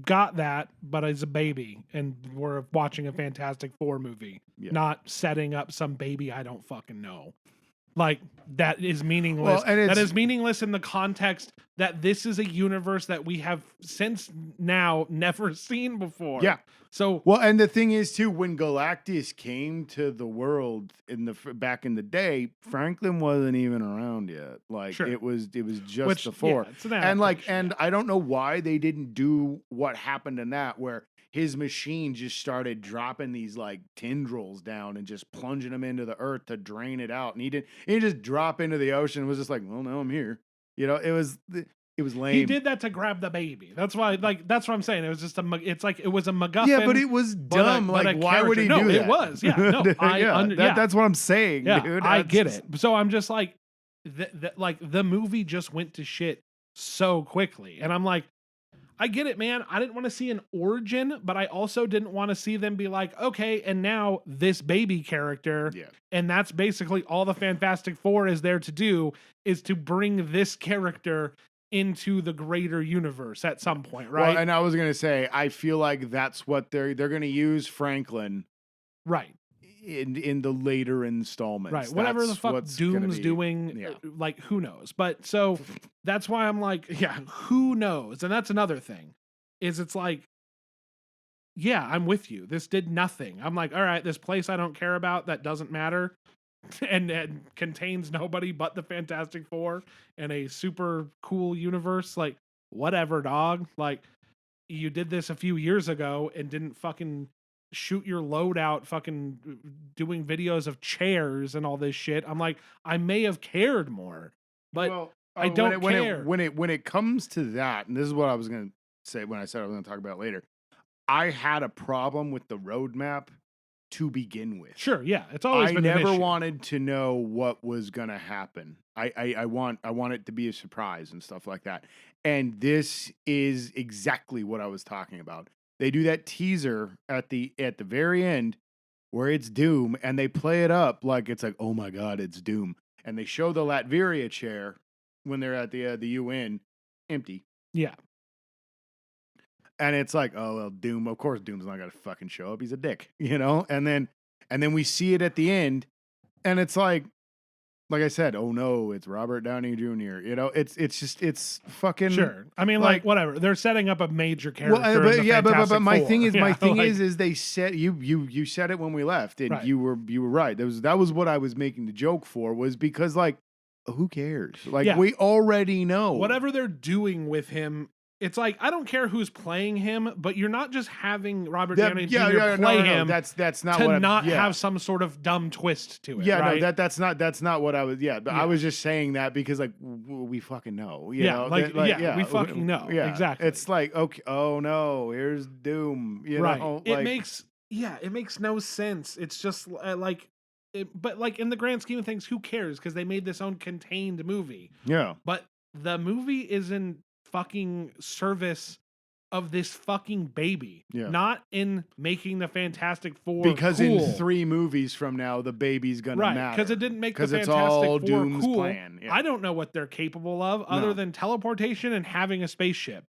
A: Got that, but as a baby, and we're watching a Fantastic Four movie, not setting up some baby I don't fucking know. Like, that is meaningless. Well, and that is meaningless in the context that this is a universe that we have since now never seen before.
B: Yeah.
A: So
B: well, and the thing is too, when Galactus came to the world back in the day, Franklin wasn't even around yet. Like it was just the Four. Yeah, and I don't know why they didn't do what happened in that where his machine just started dropping these like tendrils down and just plunging them into the earth to drain it out. And he just drop into the ocean and was just like, well, now I'm here. It was lame.
A: He did that to grab the baby. That's why, that's what I'm saying. It was just it's like, it was a MacGuffin.
B: Yeah, but it was dumb. Why would he do that?
A: It was. Yeah, no,
B: that's what I'm saying, dude.
A: I get it. So I'm just like, the movie just went to shit so quickly. And I'm like, I get it, man. I didn't want to see an origin, but I also didn't want to see them be like, okay, and now this baby character, and that's basically all the Fantastic Four is there to do, is to bring this character into the greater universe at some point, right?
B: Well, and I was gonna say, I feel like that's what they're gonna use Franklin,
A: right?
B: In the later installments,
A: right? Whatever the fuck Doom's doing, like who knows? But so that's why I'm like, who knows? And that's another thing, is it's like, I'm with you. This did nothing. I'm like, all right, this place I don't care about that doesn't matter, and contains nobody but the Fantastic Four and a super cool universe. Like, whatever, dog. Like, you did this a few years ago and didn't fucking shoot your load out fucking doing videos of chairs and all this shit. I'm like, I may have cared more, but I don't care.
B: When it comes to that, and this is what I was going to say when I said I was going to talk about it later, I had a problem with the roadmap to begin with.
A: Sure, yeah. It's always been an issue.
B: I never wanted to know what was going to happen. I want it to be a surprise and stuff like that. And this is exactly what I was talking about. They do that teaser at the very end where it's Doom, and they play it up like it's like, oh my God, it's Doom. And they show the Latveria chair when they're at the UN empty.
A: Yeah.
B: And it's like, oh well, Doom. Of course, Doom's not gonna fucking show up. He's a dick, you know. And then we see it at the end, and it's like I said, oh no, it's Robert Downey Jr. You know, it's fucking
A: sure. I mean, like whatever. They're setting up a major character.
B: Well, but my thing is they said you said it when we left, and you were right. That was what I was making the joke for, was because like, who cares? Like we already know
A: whatever they're doing with him. It's like, I don't care who's playing him, but you're not just having Robert Downey Jr. play him.
B: That's not
A: to
B: what
A: not have some sort of dumb twist to it.
B: Yeah,
A: right?
B: No, that's not what I was. Yeah, but I was just saying that because like we fucking know. You know?
A: We fucking know.
B: Yeah,
A: exactly.
B: It's like, okay, oh no, here's Doom. You know,
A: it makes no sense. It's just but like in the grand scheme of things, who cares? Because they made this own contained movie.
B: Yeah,
A: but the movie is in fucking service of this fucking baby, not in making the Fantastic Four.
B: Because
A: cool.
B: in 3 movies from now, the baby's gonna matter.
A: Because it didn't make the Fantastic
B: it's all
A: Four
B: Doom's
A: cool.
B: plan. Yeah.
A: I don't know what they're capable of other than teleportation and having a spaceship.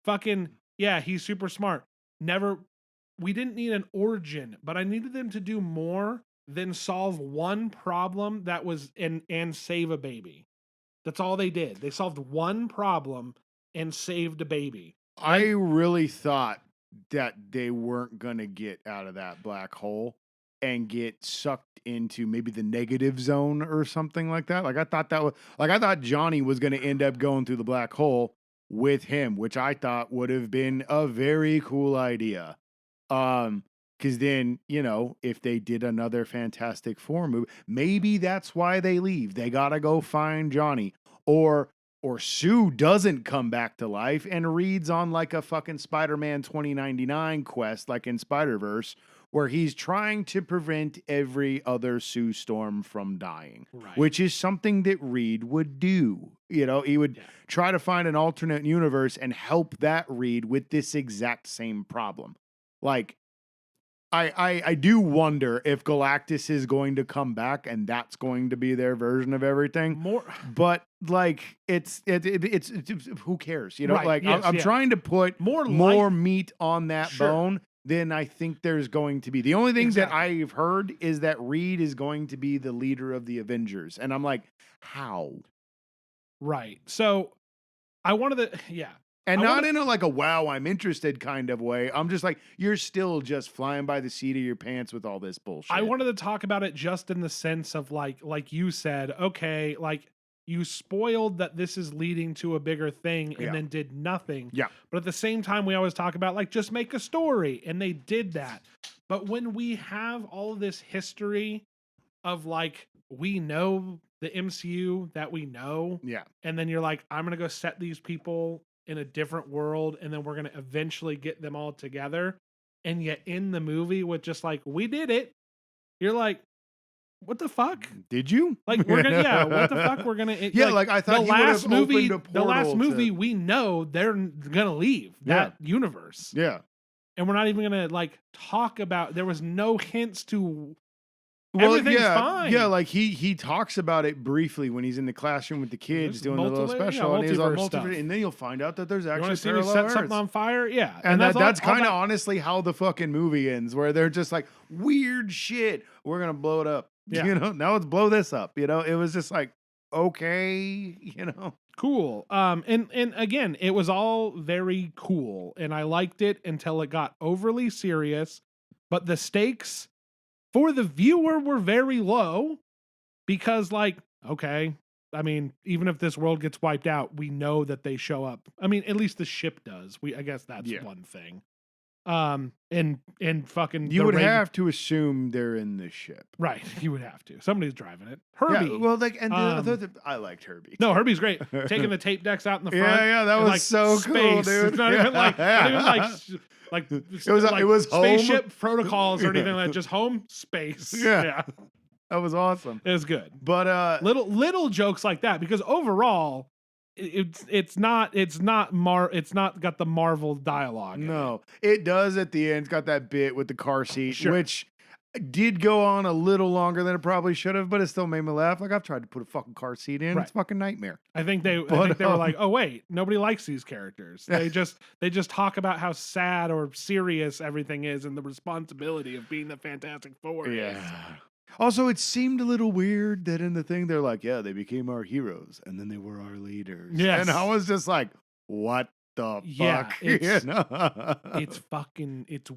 A: Fucking he's super smart. We didn't need an origin, but I needed them to do more than solve one problem that was and save a baby. That's all they did. They solved one problem and saved a baby.
B: I really thought that they weren't going to get out of that black hole and get sucked into maybe the negative zone or something like that. Like I thought Johnny was going to end up going through the black hole with him, which I thought would have been a very cool idea. Because then, you know, if they did another Fantastic Four movie, maybe that's why they leave. They got to go find Johnny. Or Sue doesn't come back to life and Reed's on like a fucking Spider-Man 2099 quest, like in Spider-Verse, where he's trying to prevent every other Sue Storm from dying, which is something that Reed would do. You know, he would try to find an alternate universe and help that Reed with this exact same problem. Like, I do wonder if Galactus is going to come back and that's going to be their version of everything. But like it's who cares? You know, I'm trying to put more meat on that bone than I think there's going to be. The only thing that I've heard is that Reed is going to be the leader of the Avengers, and I'm like, how?
A: Right. So I wanted to
B: And not in a like a wow, I'm interested kind of way. I'm just like, you're still just flying by the seat of your pants with all this bullshit.
A: I wanted to talk about it just in the sense of like you said, okay, like you spoiled that this is leading to a bigger thing and then did nothing.
B: Yeah.
A: But at the same time, we always talk about like, just make a story. And they did that. But when we have all of this history of like, we know the MCU that we know.
B: Yeah.
A: And then you're like, I'm going to go set these people in a different world, and then we're going to eventually get them all together. And yet in the movie with just like, we did it. You're like, what the fuck?
B: Did you?
A: Like, we're going to, what the fuck? We're going to,
B: like I thought
A: the last movie, we know they're going to leave that universe.
B: Yeah.
A: And we're not even going to like talk about, there was no hints to everything's fine.
B: Yeah, like he talks about it briefly when he's in the classroom with the kids doing the little special, and he's like and then you'll find out that there's actually parallel
A: set something on fire. Yeah,
B: and that's kind of honestly how the fucking movie ends, where they're just like, weird shit, we're gonna blow it up. Yeah. You know, now let's blow this up. You know, it was just like, okay, you know.
A: Cool. And again, it was all very cool, and I liked it until it got overly serious. But the stakes for the viewer were very low because, like, okay, I mean, even if this world gets wiped out, we know that they show up. I mean, at least the ship does. I guess that's one thing. In fucking
B: you would have to assume they're in the ship,
A: right? You would have to. Somebody's driving it. Herbie.
B: Yeah, well, like, and I liked Herbie.
A: No, Herbie's great. Taking the tape decks out in the front.
B: Yeah, that was
A: like
B: so
A: space.
B: cool, dude.
A: It's not even like
B: it was
A: spaceship
B: home.
A: Protocols or anything like that. Just home space.
B: Yeah. That was awesome.
A: It was good.
B: But
A: little jokes like that, because overall it's not got the Marvel dialogue.
B: No, it does at the end. It's got that bit with the car seat,
A: Sure.
B: which did go on a little longer than it probably should have, but it still made me laugh. Like, I've tried to put a fucking car seat in.
A: Right.
B: It's a fucking nightmare.
A: I think they were like, oh wait, nobody likes these characters. They just talk about how sad or serious everything is and the responsibility of being the Fantastic Four.
B: Yeah. Also, it seemed a little weird that in the thing they're like, yeah, they became our heroes and then they were our leaders.
A: Yes.
B: And I was just like, what the fuck?
A: It's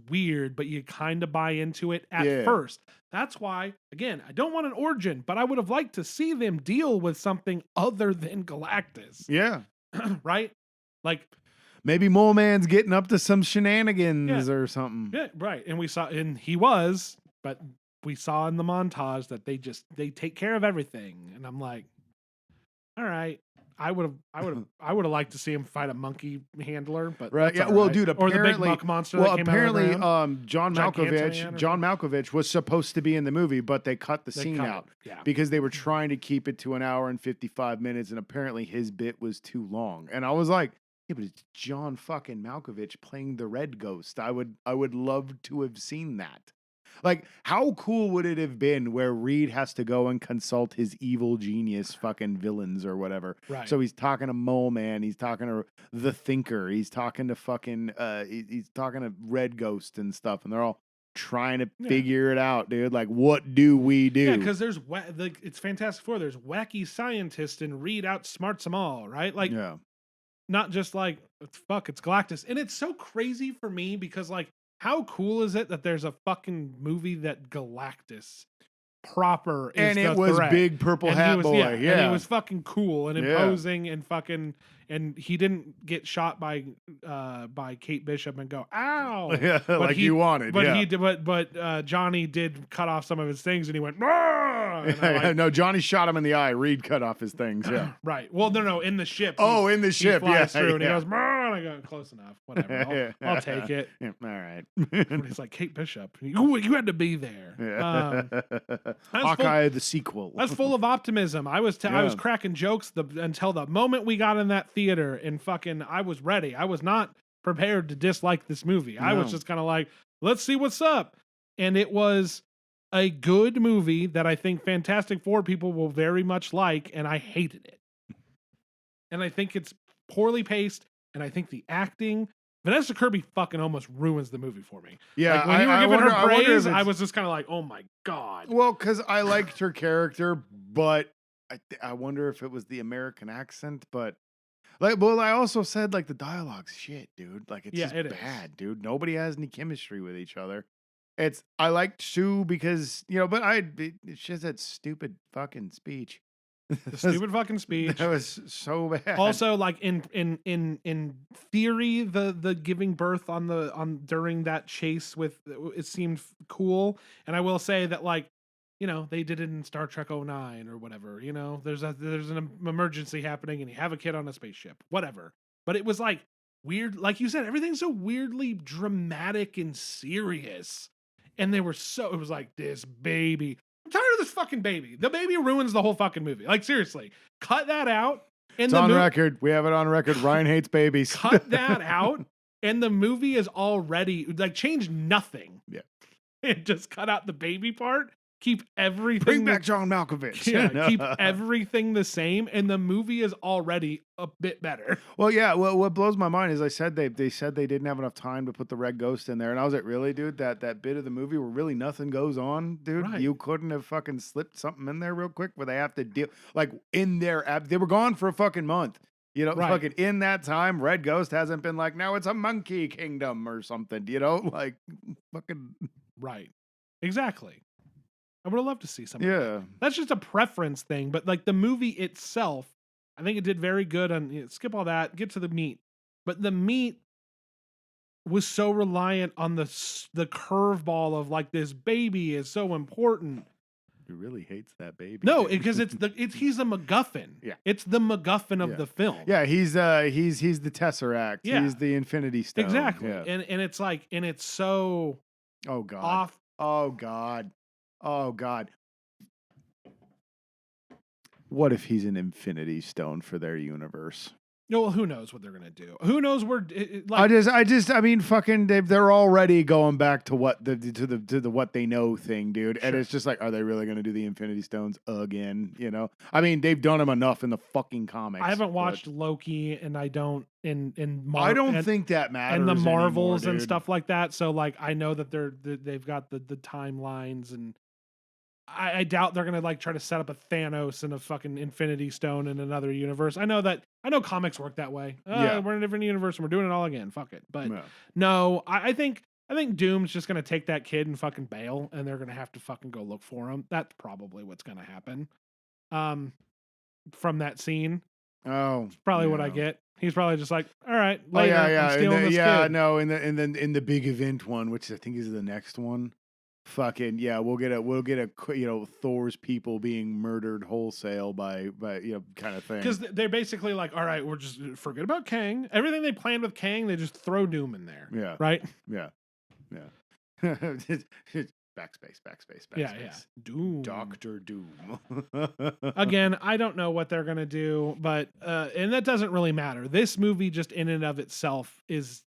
A: weird, but you kind of buy into it at first. That's why, again, I don't want an origin, but I would have liked to see them deal with something other than Galactus.
B: Yeah.
A: Right? Like,
B: maybe Mole Man's getting up to some shenanigans or something.
A: Yeah, right. And we saw but we saw in the montage that they take care of everything. And I'm like, all right. I would have liked to see him fight a monkey handler, but
B: right. Yeah. Well, dude,
A: or the big buck monster. Well,
B: apparently, John Malkovich was supposed to be in the movie, but they cut the scene out because they were trying to keep it to an hour and 55 minutes, and apparently his bit was too long. And I was like, yeah, but it's John fucking Malkovich playing the Red Ghost. I would love to have seen that. Like, how cool would it have been where Reed has to go and consult his evil genius fucking villains or whatever?
A: Right.
B: So he's talking to Mole Man, he's talking to the Thinker, he's talking to fucking he's talking to Red Ghost and stuff, and they're all trying to figure it out, dude. Like, what do we do?
A: Yeah, because it's Fantastic Four. There's wacky scientists, and Reed outsmarts them all, right? Like, not just like it's Galactus, and it's so crazy for me because like. How cool is it that there's a fucking movie that Galactus proper is
B: and
A: the
B: it was
A: threat.
B: Big Purple Hat Boy.
A: And he was fucking cool and imposing and fucking, and he didn't get shot by Kate Bishop and go, ow.
B: Yeah, but like you wanted.
A: But Johnny did cut off some of his things and he went, like,
B: no, Johnny shot him in the eye. Reed cut off his things. Yeah.
A: Right. Well, no, in the ship.
B: In the ship.
A: He flies through and he goes, and I go, close enough. Whatever. I'll take it.
B: Yeah, all right.
A: But he's like, Kate Bishop. You had to be there.
B: Hawkeye, the sequel.
A: That's full of optimism. I was cracking jokes until the moment we got in that theater and fucking I was ready. I was not prepared to dislike this movie. I was just kind of like, let's see what's up. And it was a good movie that I think Fantastic Four people will very much like, and I hated it. And I think it's poorly paced, and I think the acting, Vanessa Kirby fucking almost ruins the movie for me.
B: Yeah,
A: like when you were giving her praise, I was just kind of like, oh my God.
B: Well, because I liked her character, but I wonder if it was the American accent, but like, well, I also said like the dialogue's shit, dude. Like it's just bad, dude. Nobody has any chemistry with each other. I liked Sue because, but she has that stupid fucking speech.
A: The stupid fucking speech.
B: That was so bad.
A: Also, like in theory, the giving birth during that chase with it seemed cool. And I will say that like, they did it in Star Trek 09 or whatever. There's an emergency happening and you have a kid on a spaceship, whatever. But it was like weird, like you said, everything's so weirdly dramatic and serious. And it was like this baby. I'm tired of this fucking baby. The baby ruins the whole fucking movie. Like, seriously, cut that out.
B: It's on record. We have it on record. Ryan hates babies.
A: Cut that out. And the movie is already, like, change nothing.
B: Yeah.
A: And just cut out the baby part. Keep everything.
B: Bring back John Malkovich.
A: Yeah, keep everything the same. And the movie is already a bit better.
B: Well, yeah. Well, what blows my mind is they said they didn't have enough time to put the Red Ghost in there. And I was like, really, dude? That bit of the movie where really nothing goes on, dude? Right. You couldn't have fucking slipped something in there real quick where they have to deal. Like, in their they were gone for a fucking month. Fucking in that time, Red Ghost hasn't been like, now it's a monkey kingdom or something, like, fucking.
A: Right. Exactly. I would have loved to see something.
B: Yeah.
A: That's just a preference thing. But like the movie itself, I think it did very good on skip all that, get to the meat. But the meat was so reliant on the curveball of like this baby is so important.
B: He really hates that baby.
A: No, because he's a MacGuffin.
B: Yeah,
A: it's the MacGuffin of the film.
B: Yeah, he's the Tesseract.
A: Yeah.
B: He's the Infinity Stone.
A: Exactly.
B: Yeah.
A: And it's like, and it's so off.
B: Oh God. Oh God. What if he's an Infinity Stone for their universe?
A: No, well, who knows what they're gonna do? Who knows where?
B: I mean, fucking, they're already going back to what the what they know thing, dude. Sure. And it's just like, are they really gonna do the Infinity Stones again? You know, I mean, they've done them enough in the fucking comics.
A: I haven't watched Loki, and I don't
B: I don't think that matters.
A: And the Marvels
B: anymore,
A: and stuff like that. So like, I know that they've got the timelines, and I doubt they're gonna like try to set up a Thanos and a fucking Infinity Stone in another universe. I know comics work that way. We're in a different universe and we're doing it all again. Fuck it. But no, I think Doom's just gonna take that kid and fucking bail, and they're gonna have to fucking go look for him. That's probably what's gonna happen. From that scene.
B: Oh,
A: it's probably what I get. He's probably just like, all right,
B: later,
A: I'm stealing this kid.
B: No, in the big event one, which I think is the next one. Fucking yeah, we'll get a Thor's people being murdered wholesale by kind of thing.
A: Because they're basically like, all right, we're just forget about Kang. Everything they planned with Kang, they just throw Doom in there.
B: Yeah.
A: Right.
B: Yeah. Backspace.
A: Yeah. Doom.
B: Dr. Doom.
A: Again, I don't know what they're gonna do, but and that doesn't really matter. This movie, just in and of itself, is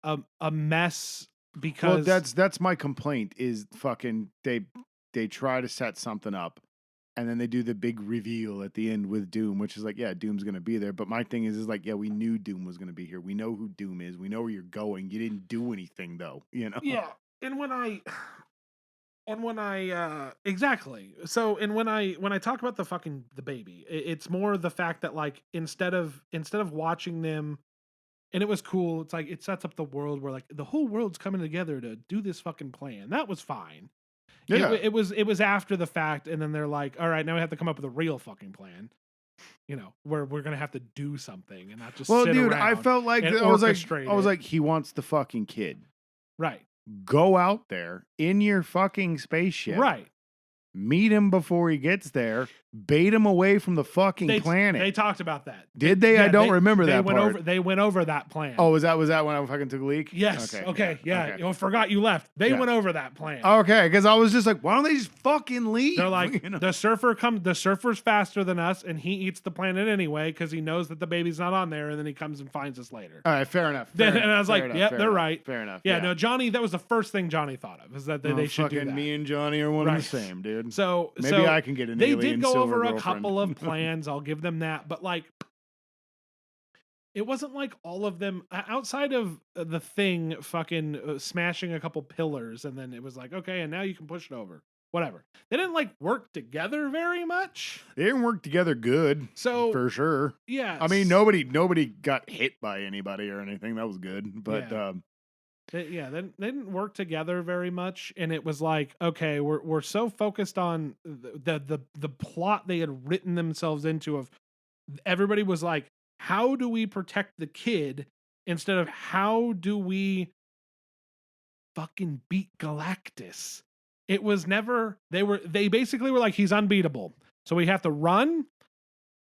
A: a mess. Because
B: that's my complaint is fucking they try to set something up, and then they do the big reveal at the end with Doom, which is like, yeah, Doom's gonna be there. But my thing is like, yeah, we knew Doom was gonna be here. We know who Doom is. We know where you're going. You didn't do anything though, you know?
A: Yeah. And when I exactly. So and when I talk about the baby, it's more the fact that like instead of watching them. And it was cool. It's like, it sets up the world where like the whole world's coming together to do this fucking plan. That was fine. Yeah. It was after the fact. And then they're like, all right, now we have to come up with a real fucking plan. You know, where we're going to have to do something and not just sit around.
B: I felt like, I was like, he wants the fucking kid.
A: Right.
B: Go out there in your fucking spaceship.
A: Right.
B: Meet him before he gets there. Bait him away from the fucking planet.
A: They talked about that.
B: Did they? Yeah, I don't remember that part.
A: They went over that plan.
B: Oh, was that when I fucking took a leak?
A: Yes. Okay. Yeah. I forgot you left. They went over that plan.
B: Okay, because I was just like, why don't they just fucking leave?
A: They're like, the surfer's faster than us, and he eats the planet anyway because he knows that the baby's not on there, and then he comes and finds us later.
B: All right, fair enough.
A: And I was like, yep, they're right.
B: Fair enough.
A: Yeah, no, Johnny, that was the first thing Johnny thought of, is that they should do that.
B: Me and Johnny are one and the same, dude.
A: So
B: maybe I can get an alien.
A: They did go over
B: girlfriend.
A: A couple of plans. I'll give them that, but like, it wasn't like all of them outside of the Thing fucking smashing a couple pillars, and then it was like, okay, and now you can push it over. Whatever. They didn't like work together very much.
B: They didn't work together good.
A: So
B: for sure.
A: Yeah.
B: I mean, nobody got hit by anybody or anything. That was good. But
A: they didn't work together very much, and it was like, okay, we're so focused on the plot they had written themselves into. Of everybody was like, how do we protect the kid, instead of how do we fucking beat Galactus? It was never. They basically were like, he's unbeatable, so we have to run,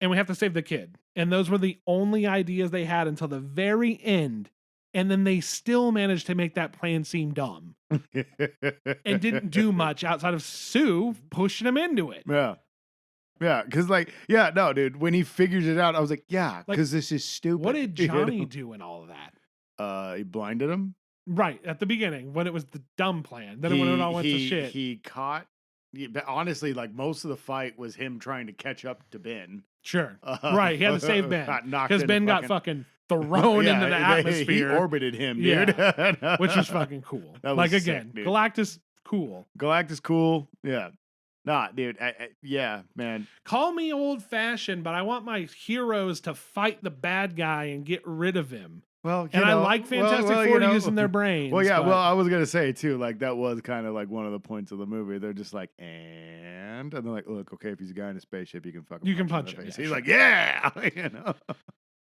A: and we have to save the kid, and those were the only ideas they had until the very end. And then they still managed to make that plan seem dumb and didn't do much outside of Sue pushing him into it.
B: Yeah. Yeah. Cause no, dude, when he figures it out, I was like, yeah, cause this is stupid.
A: What did Johnny do in all of that?
B: He blinded him.
A: Right. At the beginning, when it was the dumb plan. Then when it all went to shit.
B: He caught, honestly, like most of the fight was him trying to catch up to Ben.
A: Sure. Right. He had to save Ben. Because Ben got fucking thrown into the atmosphere.
B: He orbited him, dude.
A: Yeah. Which was fucking cool. Like, again, sick, Galactus, cool.
B: Galactus, cool. Yeah. Nah, dude. Yeah, man.
A: Call me old-fashioned, but I want my heroes to fight the bad guy and get rid of him.
B: Well,
A: I like Fantastic Four using their brains.
B: Well, yeah. Well, I was gonna say too, like that was kind of like one of the points of the movie. They're just like, and they're like, look, okay, if he's a guy in a spaceship, you can fucking punch him.
A: Yeah,
B: he's like, yeah, you know.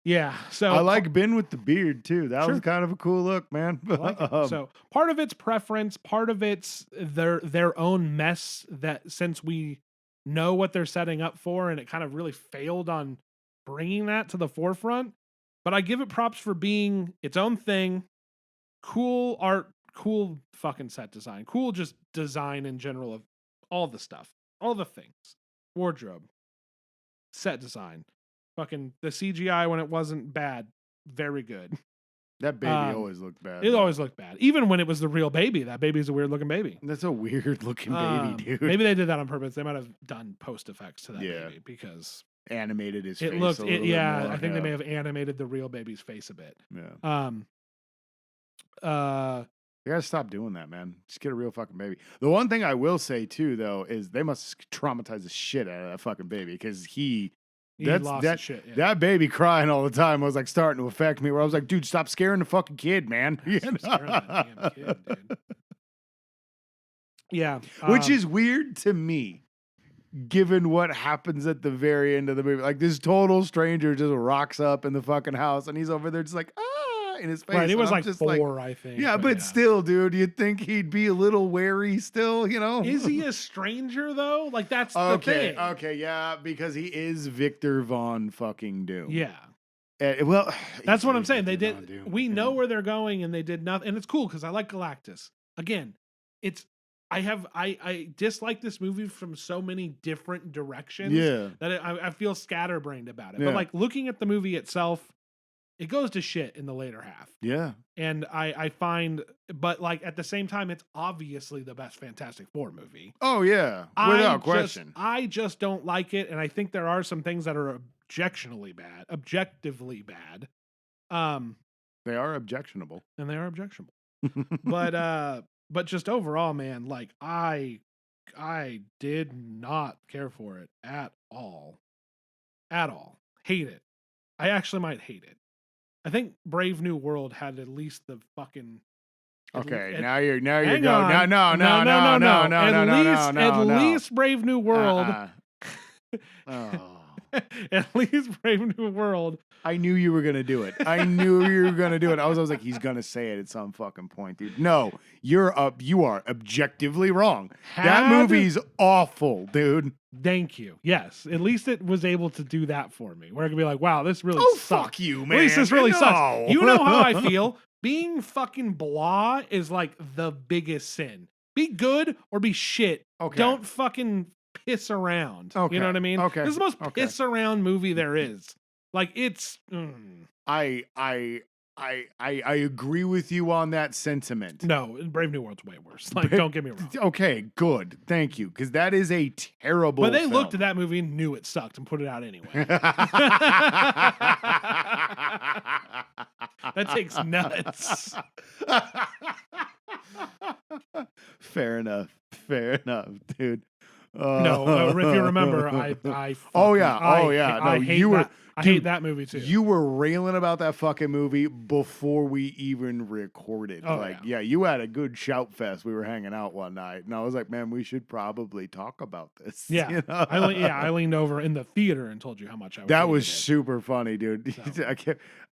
A: Yeah. So
B: I like Ben with the beard too. That was kind of a cool look, man.
A: I like it. So part of it's preference, part of it's their own mess that since we know what they're setting up for, and it kind of really failed on bringing that to the forefront. But I give it props for being its own thing. Cool art, cool fucking set design, cool just design in general of all the stuff, all the things, wardrobe, set design, fucking the CGI when it wasn't bad, very good.
B: That baby always looked bad.
A: It always looked bad, even when it was the real baby. That baby's a weird looking baby.
B: That's a weird looking baby, dude.
A: Maybe they did that on purpose. They might have done post effects to that baby because
B: animated his
A: it
B: face.
A: Looked,
B: a little bit more.
A: I think they may have animated the real baby's face a bit.
B: Yeah. You gotta stop doing that, man. Just get a real fucking baby. The one thing I will say too, though, is they must traumatize the shit out of that fucking baby because that baby crying all the time was like starting to affect me. Where I was like, dude, stop scaring the fucking kid, man.
A: Scaring that damn kid, dude. Yeah,
B: which is weird to me, given what happens at the very end of the movie. Like this total stranger just rocks up in the fucking house, and he's over there just like in his face.
A: Right, he was like
B: just
A: 4, I think.
B: Yeah, but still, dude, you'd think he'd be a little wary still, you know?
A: Is he a stranger though? Like that's the thing.
B: Okay, yeah, because he is Victor Von fucking Doom.
A: Yeah.
B: Well,
A: that's what I'm saying. They did. We know where they're going, and they did nothing. And it's cool because I like Galactus. Again, I dislike this movie from so many different directions.
B: Yeah.
A: That I feel scatterbrained about it. Yeah. But like looking at the movie itself, it goes to shit in the later half.
B: Yeah.
A: And I find, but like at the same time, it's obviously the best Fantastic Four movie.
B: Oh yeah, without question.
A: I just don't like it, and I think there are some things that are objectively bad.
B: They are objectionable.
A: And they are objectionable. But just overall, man, like I did not care for it at all. At all. Hate it. I actually might hate it. I think Brave New World had at least the fucking.
B: Okay, now you're going. No.
A: At least Brave New World. At least Brave New World.
B: I knew you were gonna do it. I was like, he's gonna say it at some fucking point, dude. No, you are objectively wrong. That movie's awful, dude.
A: Thank you. Yes, at least it was able to do that for me. Where I could be like, wow, this really sucks.
B: Fuck you, man.
A: At least this really sucks. You know how I feel? Being fucking blah is like the biggest sin. Be good or be shit.
B: Okay.
A: Don't fucking piss around.
B: Okay.
A: You know what I mean?
B: Okay.
A: This is the most piss around movie there is. Like it's.
B: I agree with you on that sentiment.
A: No, Brave New World's way worse. Like, don't get me wrong.
B: Okay, good. Thank you, because that is a terrible.
A: But they
B: film.
A: looked at that movie and knew it sucked and put it out anyway. That takes nuts.
B: Fair enough, dude.
A: No, if you remember, I hate that movie too.
B: You were railing about that fucking movie before we even recorded. You had a good shout fest. We were hanging out one night, and I was like, "Man, we should probably talk about this."
A: Yeah, you know? I leaned over in the theater and told you how much I.
B: That was super funny, dude. So.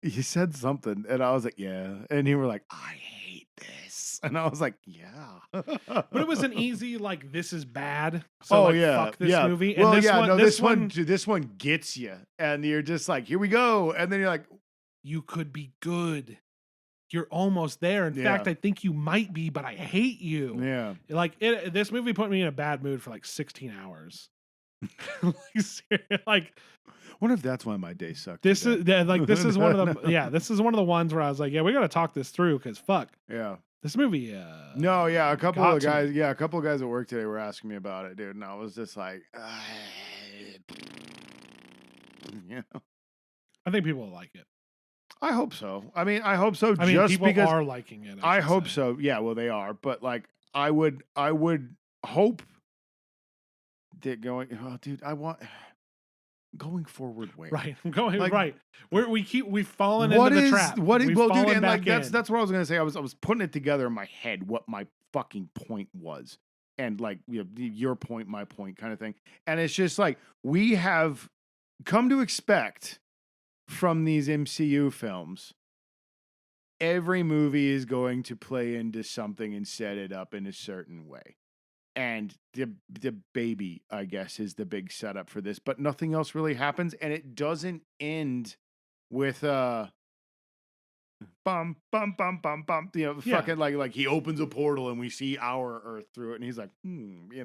B: You said something, and I was like, "Yeah," and you were like, "I hate this," and I was like, "Yeah."
A: But it was an easy like, this is bad. So fuck this movie. And
B: well, this one gets you, and you're just like, here we go, and then you're like,
A: you could be good. You're almost there. In fact, I think you might be, but I hate you.
B: Yeah,
A: like this movie put me in a bad mood for like 16 hours. Like,
B: what if that's why my day sucked?
A: This is one of the this is one of the ones where I was like, yeah, we got to talk this through because fuck.
B: Yeah.
A: This movie,
B: a couple of guys at work today were asking me about it, dude, and I was just like,
A: I think people will like it.
B: I hope so. I mean, people
A: because are liking it.
B: I hope so. Yeah, well, they are, but like, I would hope that going forward way.
A: Right. I'm going like, right. We've fallen into the trap.
B: That's what I was gonna say. I was putting it together in my head what my fucking point was. And like, you know, your point, my point kind of thing. And it's just like we have come to expect from these MCU films, every movie is going to play into something and set it up in a certain way. And the baby, I guess, is the big setup for this, but nothing else really happens, and it doesn't end with bum bum bum bum bum, fucking like he opens a portal and we see our Earth through it, and he's like,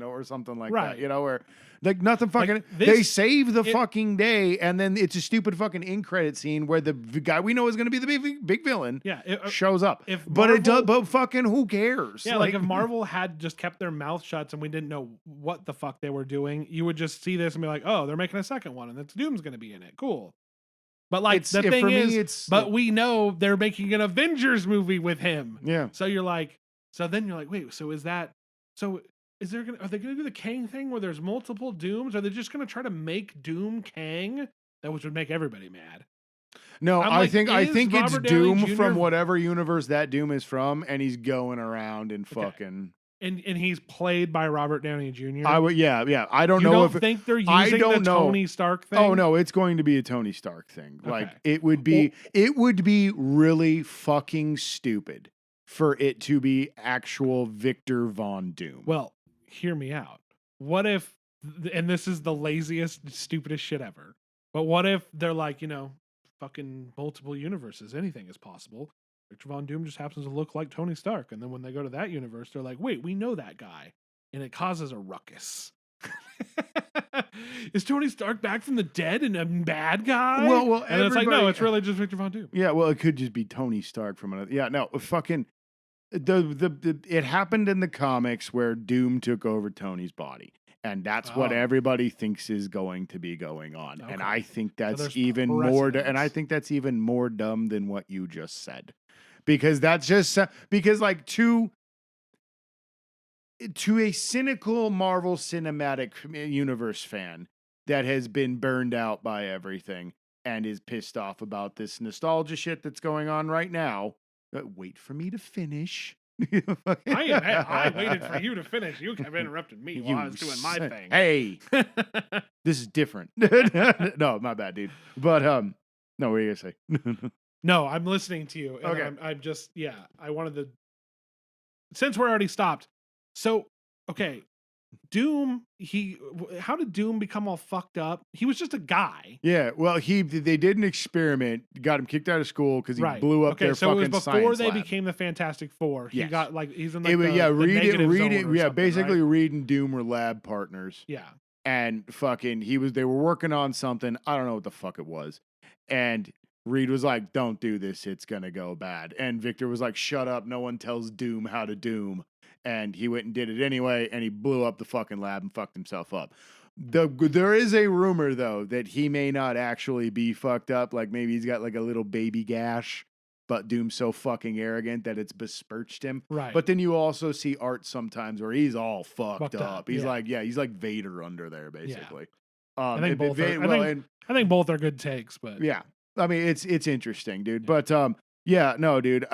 B: or something like that, where like nothing fucking. Like they save the fucking day, and then it's a stupid fucking end credit scene where the guy we know is going to be the big villain, shows up. But fucking who cares?
A: Yeah, like if Marvel had just kept their mouth shut and we didn't know what the fuck they were doing, you would just see this and be like, oh, they're making a second one, and then Doom's going to be in it. Cool. But like the thing is, we know they're making an Avengers movie with him.
B: Yeah.
A: So you're like, wait, are they gonna do the Kang thing where there's multiple Dooms? Are they just gonna try to make Doom Kang? That which would make everybody mad.
B: No, I think it's Doom from whatever universe that Doom is from, and he's going around and fucking.
A: And he's played by Robert Downey Jr.
B: Yeah. I don't know if
A: think they're using the Tony Stark thing.
B: Oh no, it's going to be a Tony Stark thing. Okay. Like it would be really fucking stupid for it to be actual Victor Von Doom.
A: Well, hear me out. What if, and this is the laziest, stupidest shit ever, but what if they're like, fucking multiple universes, anything is possible. Victor Von Doom just happens to look like Tony Stark. And then when they go to that universe, they're like, wait, we know that guy. And it causes a ruckus. Is Tony Stark back from the dead and a bad guy?
B: Well,
A: and it's like, no, it's really just Victor Von Doom.
B: Yeah, well, it could just be Tony Stark from another. Yeah, no, fucking it happened in the comics where Doom took over Tony's body. And that's what everybody thinks is going to be going on. Okay. And I think that's even more dumb than what you just said. Because that's just like to a cynical Marvel Cinematic Universe fan that has been burned out by everything and is pissed off about this nostalgia shit that's going on right now. Wait for me to finish.
A: I waited for you to finish. You kept interrupting me while I was doing my thing.
B: Hey, this is different. No, my bad, dude. But no, what were you gonna say?
A: No, I'm listening to you. And
B: okay.
A: I'm just, I wanted to, since we're already stopped. So, okay. Doom, how did Doom become all fucked up? He was just a guy.
B: Yeah, well, they did an experiment, got him kicked out of school because he blew up their fucking science lab. Okay, so it was before they
A: became the Fantastic Four. He got like, he's in like
B: basically Reed and Doom were lab partners.
A: Yeah.
B: And fucking, they were working on something, I don't know what the fuck it was. And Reed was like, don't do this, it's gonna go bad. And Victor was like, shut up, no one tells Doom how to doom. And he went and did it anyway, and he blew up the fucking lab and fucked himself up. There is a rumor, though, that he may not actually be fucked up. Like, maybe he's got like a little baby gash, but Doom's so fucking arrogant that it's besmirched him.
A: Right.
B: But then you also see art sometimes where he's all fucked up. He's he's like Vader under there, basically.
A: Yeah. I think both are good takes, but
B: yeah. I mean, it's interesting, dude. Yeah. But yeah, no, dude.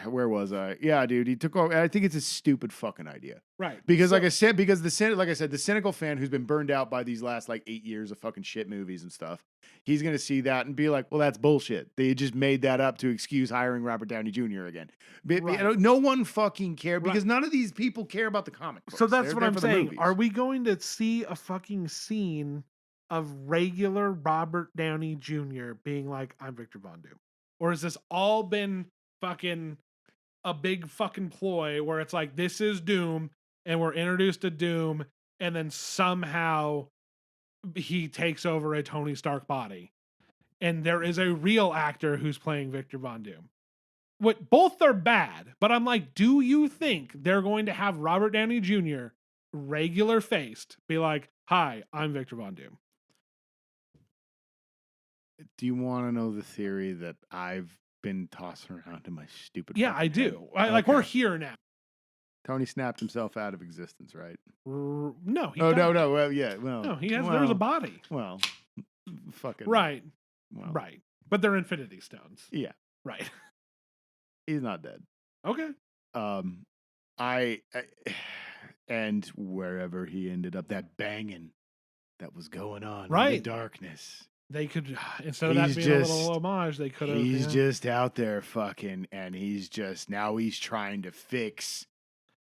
B: Where was I? Yeah, dude. He took over. I think it's a stupid fucking idea,
A: right?
B: Because like I said, the cynical fan who's been burned out by these last like 8 years of fucking shit movies and stuff, he's gonna see that and be like, well, that's bullshit. They just made that up to excuse hiring Robert Downey Jr. again. Right. No one fucking cared because none of these people care about the comic books.
A: So that's what I'm saying. Are we going to see a fucking scene of regular Robert Downey Jr. being like, I'm Victor Von Doom? Or has this all been fucking a big fucking ploy where it's like, this is Doom and we're introduced to Doom and then somehow he takes over a Tony Stark body and there is a real actor who's playing Victor Von Doom? Both are bad, but I'm like, do you think they're going to have Robert Downey Jr. regular faced be like, hi, I'm Victor Von Doom?
B: Do you want to know the theory that I've been tossing around in my stupid?
A: Yeah, I do. We're here now.
B: Tony snapped himself out of existence, right?
A: No.
B: No. Well, yeah. Well,
A: no. There was a body.
B: Well, fucking
A: right.
B: Well,
A: right. But they're Infinity Stones.
B: Yeah.
A: Right.
B: He's not dead.
A: Okay.
B: I and wherever he ended up, that banging that was going on in the darkness.
A: They could, instead of that being a little homage, they could have.
B: He's just out there fucking, and he's trying to fix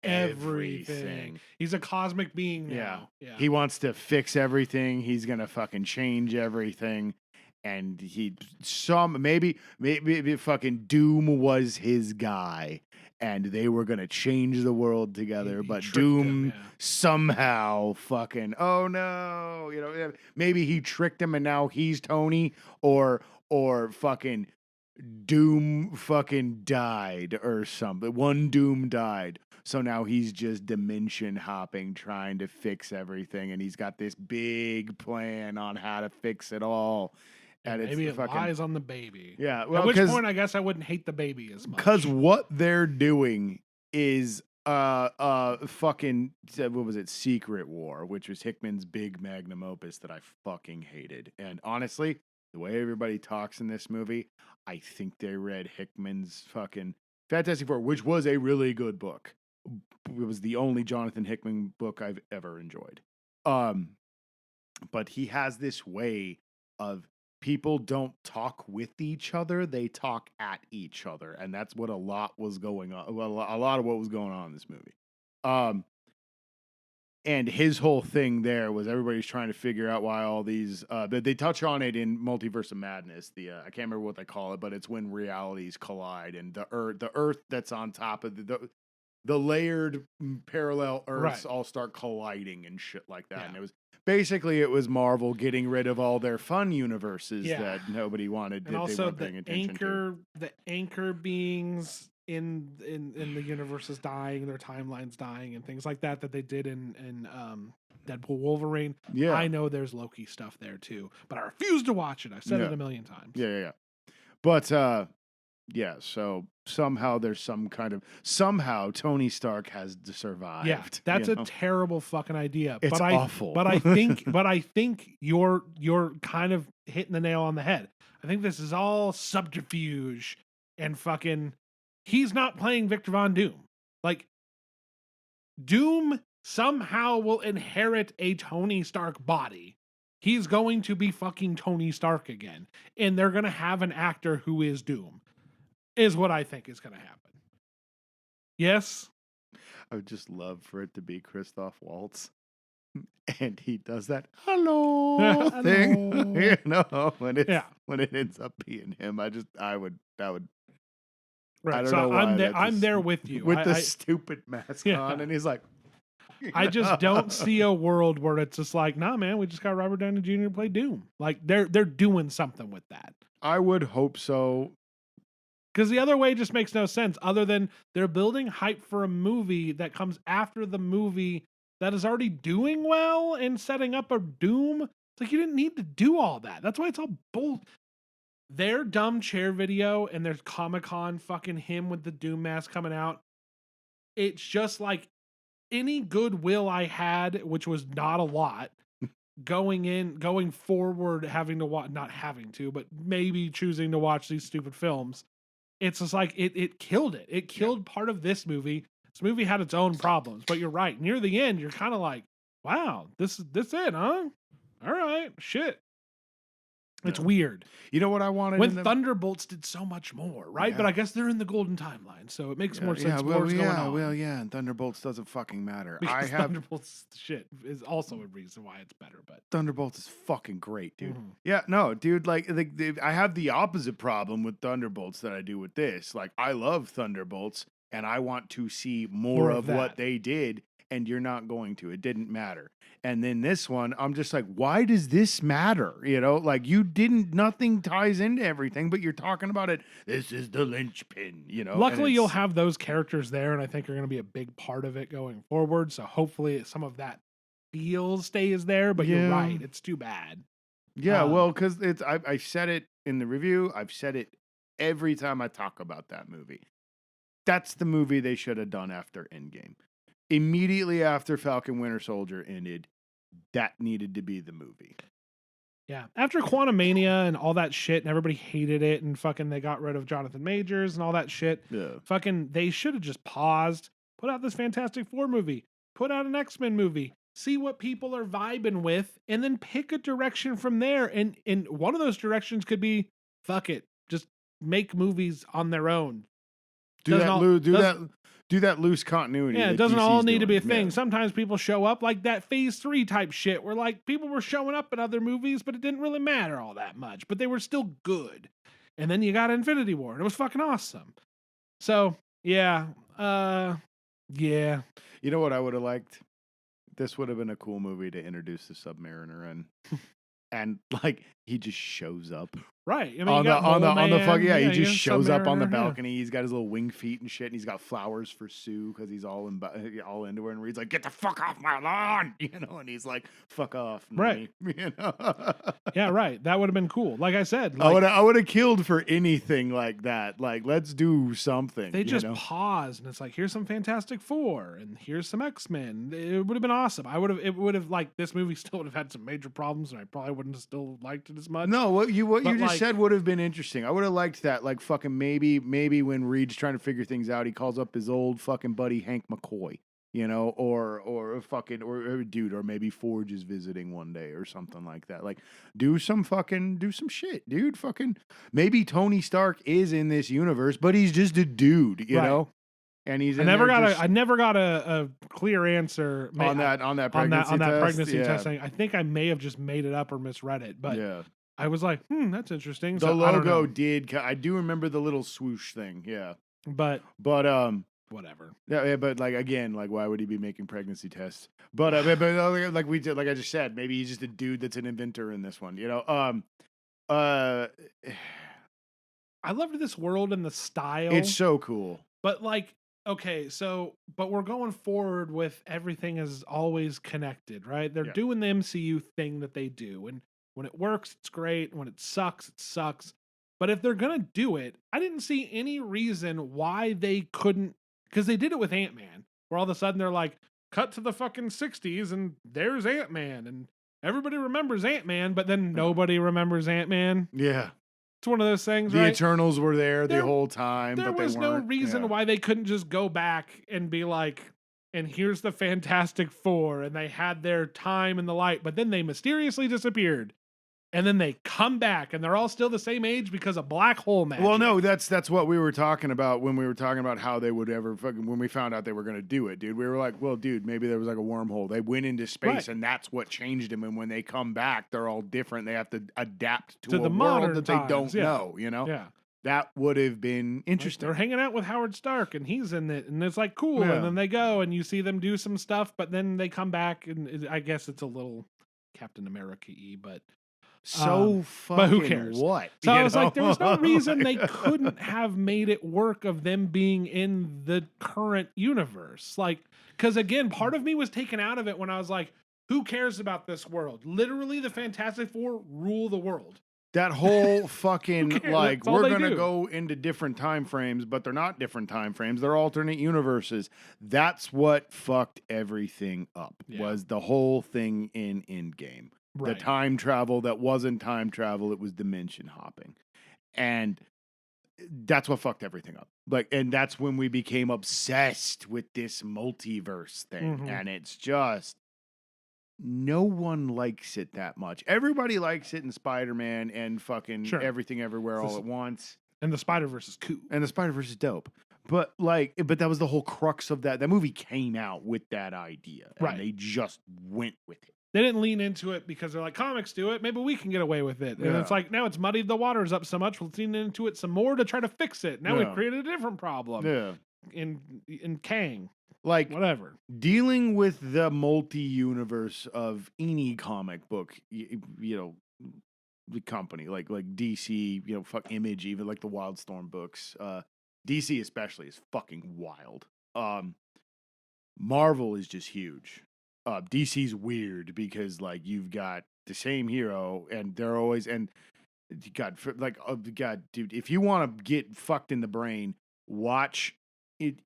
B: everything.
A: He's a cosmic being now.
B: Yeah. He wants to fix everything. He's gonna fucking change everything. And maybe fucking Doom was his guy, and they were gonna change the world together. But Doom somehow fucking, oh no, maybe he tricked him, and now he's Tony, or fucking Doom fucking died or something. One Doom died. So now he's just dimension hopping, trying to fix everything, and he's got this big plan on how to fix it all. And
A: maybe it lies on the baby.
B: Yeah.
A: Well, at which point, I guess I wouldn't hate the baby as much.
B: Because what they're doing is fucking, what was it? Secret War, which was Hickman's big magnum opus that I fucking hated. And honestly, the way everybody talks in this movie, I think they read Hickman's fucking Fantastic Four, which was a really good book. It was the only Jonathan Hickman book I've ever enjoyed. But he has this way of people don't talk with each other, they talk at each other. And that's what a lot was going on. Well, a lot of what was going on in this movie. And his whole thing there was everybody's trying to figure out why all these, they touch on it in Multiverse of Madness. I can't remember what they call it, but it's when realities collide, and the earth that's on top of the layered parallel Earths all start colliding and shit like that. Yeah. And it was Marvel getting rid of all their fun universes that nobody wanted.
A: And also the anchor beings in the universes dying, their timelines dying, and things like that they did in Deadpool Wolverine. Yeah, I know there's Loki stuff there too, but I refuse to watch it. I've said it a million times.
B: Yeah. But yeah, so somehow there's somehow Tony Stark has survived.
A: Yeah, that's a terrible fucking idea.
B: It's awful.
A: But I think you're kind of hitting the nail on the head. I think this is all subterfuge and fucking. He's not playing Victor Von Doom. Like, Doom somehow will inherit a Tony Stark body. He's going to be fucking Tony Stark again, and they're gonna have an actor who is Doom. Is what I think is going to happen. Yes?
B: I would just love for it to be Christoph Waltz. And he does that hello thing. When it ends up being him, that would
A: right.
B: I don't know why
A: I'm there with you.
B: With the stupid mask on, and he's like
A: I just don't see a world where it's just like, nah man, we just got Robert Downey Jr. to play Doom. Like they're doing something with that.
B: I would hope so.
A: Because the other way just makes no sense, other than they're building hype for a movie that comes after the movie that is already doing well and setting up a Doom. It's like, you didn't need to do all that. That's why it's all bull. Their dumb chair video and their Comic-Con fucking him with the Doom mask coming out. It's just like any goodwill I had, which was not a lot, going forward, having to watch, not having to, but maybe choosing to watch these stupid films. It's just like it killed it. It killed part of this movie. This movie had its own problems, but you're right. Near the end, you're kind of like, wow, this it, huh? All right, shit. It's weird.
B: You know what I wanted?
A: When Thunderbolts did so much more, right? Yeah. But I guess they're in the golden timeline, so it makes more sense. What's going on.
B: Well, yeah, and Thunderbolts doesn't fucking matter.
A: Because Thunderbolts shit is also a reason why it's better. But
B: Thunderbolts is fucking great, dude. Mm-hmm. Yeah, no, dude. Like I have the opposite problem with Thunderbolts that I do with this. Like, I love Thunderbolts, and I want to see more of what they did. And you're not going to. It didn't matter. And then this one, I'm just like, why does this matter? Like nothing ties into everything, but you're talking about it. This is the linchpin,
A: Luckily, you'll have those characters there, and I think are going to be a big part of it going forward. So hopefully some of that feel stays there, but you're right. It's too bad.
B: Yeah, well, because I said it in the review. I've said it every time I talk about that movie. That's the movie they should have done after Endgame. Immediately after Falcon Winter Soldier ended, that needed to be the movie.
A: Yeah. After Quantumania and all that shit, and everybody hated it, and fucking they got rid of Jonathan Majors and all that shit. Yeah. Fucking they should have just paused, put out this Fantastic Four movie, put out an X-Men movie, see what people are vibing with, and then pick a direction from there. And one of those directions could be, fuck it, just make movies on their own.
B: Do that loose continuity.
A: Yeah, it doesn't all need to be a thing. Sometimes people show up like that phase 3 type shit where like people were showing up in other movies, but it didn't really matter all that much, but they were still good. And then you got Infinity War, and it was fucking awesome. So, yeah. Yeah.
B: You know what I would have liked? This would have been a cool movie to introduce the Submariner in. And like he just shows up.
A: Right. I mean,
B: on the fuck, yeah, he just shows up on the
A: Submariner,
B: balcony. He's got his little wing feet and shit, and he's got flowers for Sue because he's all into her, and Reed's like, "Get the fuck off my lawn," and he's like, "Fuck off,"
A: right? Yeah, right. That would have been cool. Like I said,
B: like, I would have killed for anything like that. Like, let's do something.
A: They just pause, and it's like, here's some Fantastic Four, and here's some X-Men. It would have been awesome. It would have like this movie still would have had some major problems, and I probably wouldn't have still liked it as much.
B: No, what you just said would have been interesting. I would have liked that. Like fucking maybe when Reed's trying to figure things out, he calls up his old fucking buddy Hank McCoy, or a dude, or maybe Forge is visiting one day or something like that. Like do some shit, dude. Fucking maybe Tony Stark is in this universe, but he's just a dude, you know. And he's
A: I never got a clear answer
B: on that pregnancy
A: test thing. I think I may have just made it up or misread it, but
B: yeah.
A: I was like, that's interesting.
B: The logo I do remember the little swoosh thing, yeah.
A: But whatever.
B: Yeah, but like again, like why would he be making pregnancy tests? But like we did, like I just said, maybe he's just a dude that's an inventor in this one, I
A: loved this world and the style.
B: It's so cool.
A: But like, okay, but we're going forward with everything is always connected, right? They're doing the MCU thing that they do, and when it works, it's great. When it sucks, it sucks. But if they're going to do it, I didn't see any reason why they couldn't, because they did it with Ant-Man, where all of a sudden they're like, cut to the fucking 60s and there's Ant-Man. And everybody remembers Ant-Man, but then nobody remembers Ant-Man.
B: Yeah.
A: It's one of those things,
B: the
A: right?
B: The Eternals were there the whole time, but
A: there was no reason why they couldn't just go back and be like, and here's the Fantastic Four, and they had their time in the light, but then they mysteriously disappeared. And then they come back, and they're all still the same age because of black hole magic.
B: Well, no, that's what we were talking about when we were talking about how they would ever when we found out they were going to do it, dude. We were like, well, dude, maybe there was like a wormhole. They went into space, and that's what changed them. And when they come back, they're all different. They have to adapt to
A: the
B: world that
A: times,
B: they don't know.
A: Yeah.
B: That would have been interesting.
A: Like they're hanging out with Howard Stark, and he's in it, and it's like cool. Yeah. And then they go, and you see them do some stuff, but then they come back, and I guess it's a little Captain America-y, but.
B: But
A: who cares?
B: What?
A: So I was like, there was no reason they couldn't have made it work of them being in the current universe. Like, because again, part of me was taken out of it when I was like, who cares about this world? Literally, the Fantastic Four rule the world.
B: That whole fucking like we're gonna go into different time frames, but they're not different time frames. They're alternate universes. That's what fucked everything up. Was the whole thing in Endgame. Right. The time travel that wasn't time travel, it was dimension hopping. And that's what fucked everything up. Like, and that's when we became obsessed with this multiverse thing. Mm-hmm. And it's just no one likes it that much. Everybody likes it in Spider-Man and fucking Everything Everywhere All at Once.
A: And the Spider-Verse is cool.
B: And the Spider-Verse is dope. But that was the whole crux of that. That movie came out with that idea. And they just went with it.
A: They didn't lean into it because they're like, comics do it. Maybe we can get away with it. And it's like, now it's muddied the waters up so much. We'll lean into it some more to try to fix it. Now we've created a different problem.
B: Yeah.
A: In Kang.
B: Like,
A: whatever.
B: Dealing with the multi-universe of any comic book, the company, like DC, fuck Image, even like the Wildstorm books. DC especially is fucking wild. Marvel is just huge. DC's weird because like you've got the same hero and they're always God, dude, if you want to get fucked in the brain, watch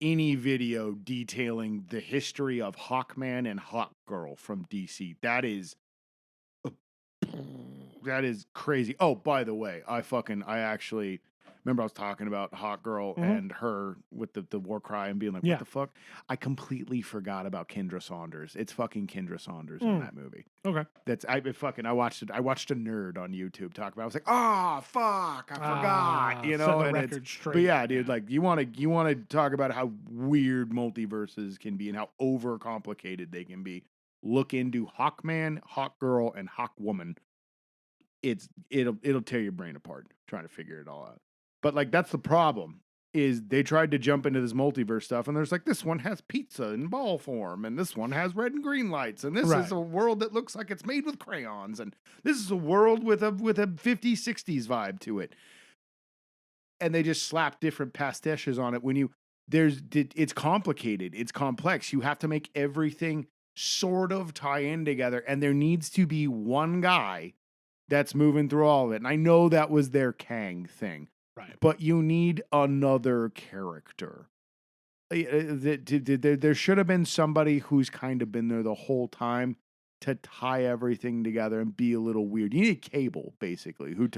B: any video detailing the history of Hawkman and Hawkgirl from DC. That is crazy. Oh, by the way, I actually Remember I was talking about Hawk Girl and her with the war cry and being like, what the fuck? I completely forgot about Kendra Saunders. It's fucking Kendra Saunders in that movie.
A: Okay.
B: I watched it. I watched a nerd on YouTube talk about it. I was like, oh fuck, I forgot. You know,
A: and record straight.
B: But yeah, dude, like you wanna talk about how weird multiverses can be and how overcomplicated they can be. Look into Hawkman, Hawk Girl, and Hawk Woman. It'll tear your brain apart trying to figure it all out. But like that's the problem is they tried to jump into this multiverse stuff and there's like this one has pizza in ball form and this one has red and green lights and this is a world that looks like it's made with crayons and this is a world with a 50s 60s vibe to it. And they just slap different pastiches on it when it's complicated, it's complex. You have to make everything sort of tie in together and there needs to be one guy that's moving through all of it. And I know that was their Kang thing.
A: Right.
B: But you need another character. There should have been somebody who's kind of been there the whole time to tie everything together and be a little weird. You need Cable, basically, who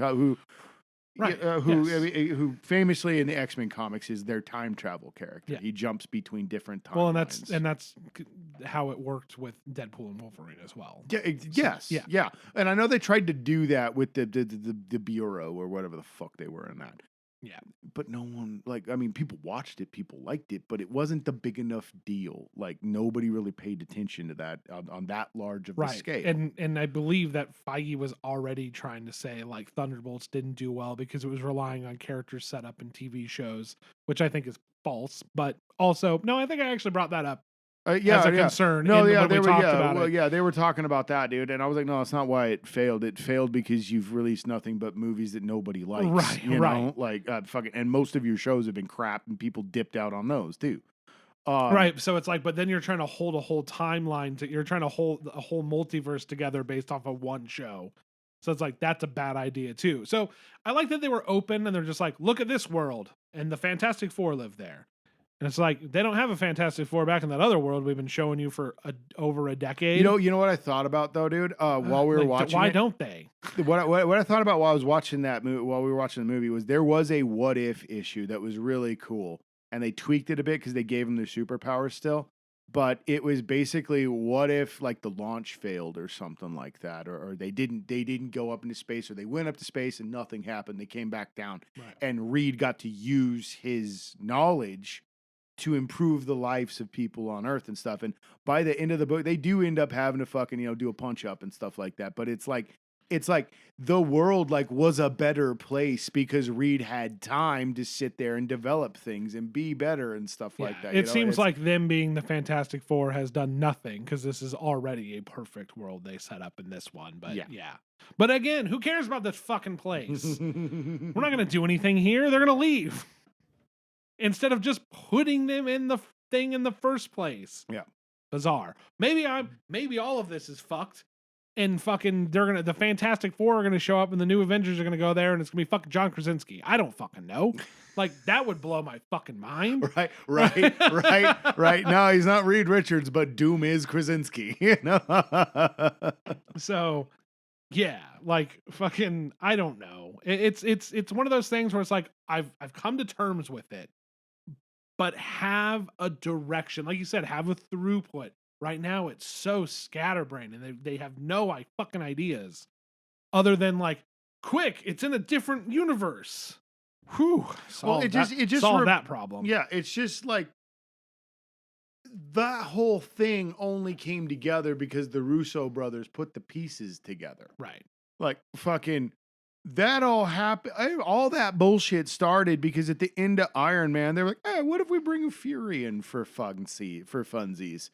B: famously in the X-Men comics is their time travel character. Yeah. He jumps between different timelines. Well,
A: and that's how it worked with Deadpool and Wolverine as well.
B: Yeah. And I know they tried to do that with the Bureau or whatever the fuck they were in that.
A: Yeah.
B: But no one, people watched it, people liked it, but it wasn't the big enough deal. Like, nobody really paid attention to that on that large of a scale.
A: And I believe that Feige was already trying to say, like, Thunderbolts didn't do well because it was relying on characters set up in TV shows, which I think is false. But also, no, I think I actually brought that up. As a concern.
B: No, they were talking about that, dude. And I was like, no, that's not why it failed. It failed because you've released nothing but movies that nobody likes.
A: Right,
B: you know? Like, and most of your shows have been crap and people dipped out on those too.
A: Right. So it's like, but then you're trying to hold a whole timeline you're trying to hold a whole multiverse together based off of one show. So it's like, that's a bad idea too. So I like that they were open and they're just like, look at this world. And the Fantastic Four live there. And it's like, they don't have a Fantastic Four back in that other world we've been showing you for over a decade.
B: You know what I thought about though, dude? While we were watching
A: why don't they?
B: What I thought about while I was watching that movie, while we were watching the movie, was there was a what if issue that was really cool. And they tweaked it a bit because they gave them their superpowers still. But it was basically what if like the launch failed or something like that, or they didn't go up into space, or they went up to space and nothing happened. They came back down, and Reed got to use his knowledge to improve the lives of people on Earth and stuff. And by the end of the book, they do end up having to fucking, do a punch up and stuff like that. But it's like the world was a better place because Reed had time to sit there and develop things and be better and stuff like that.
A: It seems like them being the Fantastic Four has done nothing because this is already a perfect world they set up in this one. But yeah. But again, who cares about this fucking place? We're not going to do anything here. They're going to leave. Instead of just putting them in the thing in the first place.
B: Yeah.
A: Bizarre. Maybe all of this is fucked. And fucking the Fantastic Four are gonna show up and the new Avengers are gonna go there and it's gonna be fucking John Krasinski. I don't fucking know. Like, that would blow my fucking mind.
B: Right. No, he's not Reed Richards, but Doom is Krasinski.
A: So yeah, like fucking I don't know. It's one of those things where it's like I've come to terms with it. But have a direction. Like you said, have a throughput. Right now, it's so scatterbrained, and they have no fucking ideas. Other than, like, quick, it's in a different universe. Whew. Solve that problem.
B: Yeah, it's just like, that whole thing only came together because the Russo brothers put the pieces together.
A: Right.
B: Like, fucking... That all happened. All that bullshit started because at the end of Iron Man, they were like, "Hey, what if we bring Fury in for funsies?"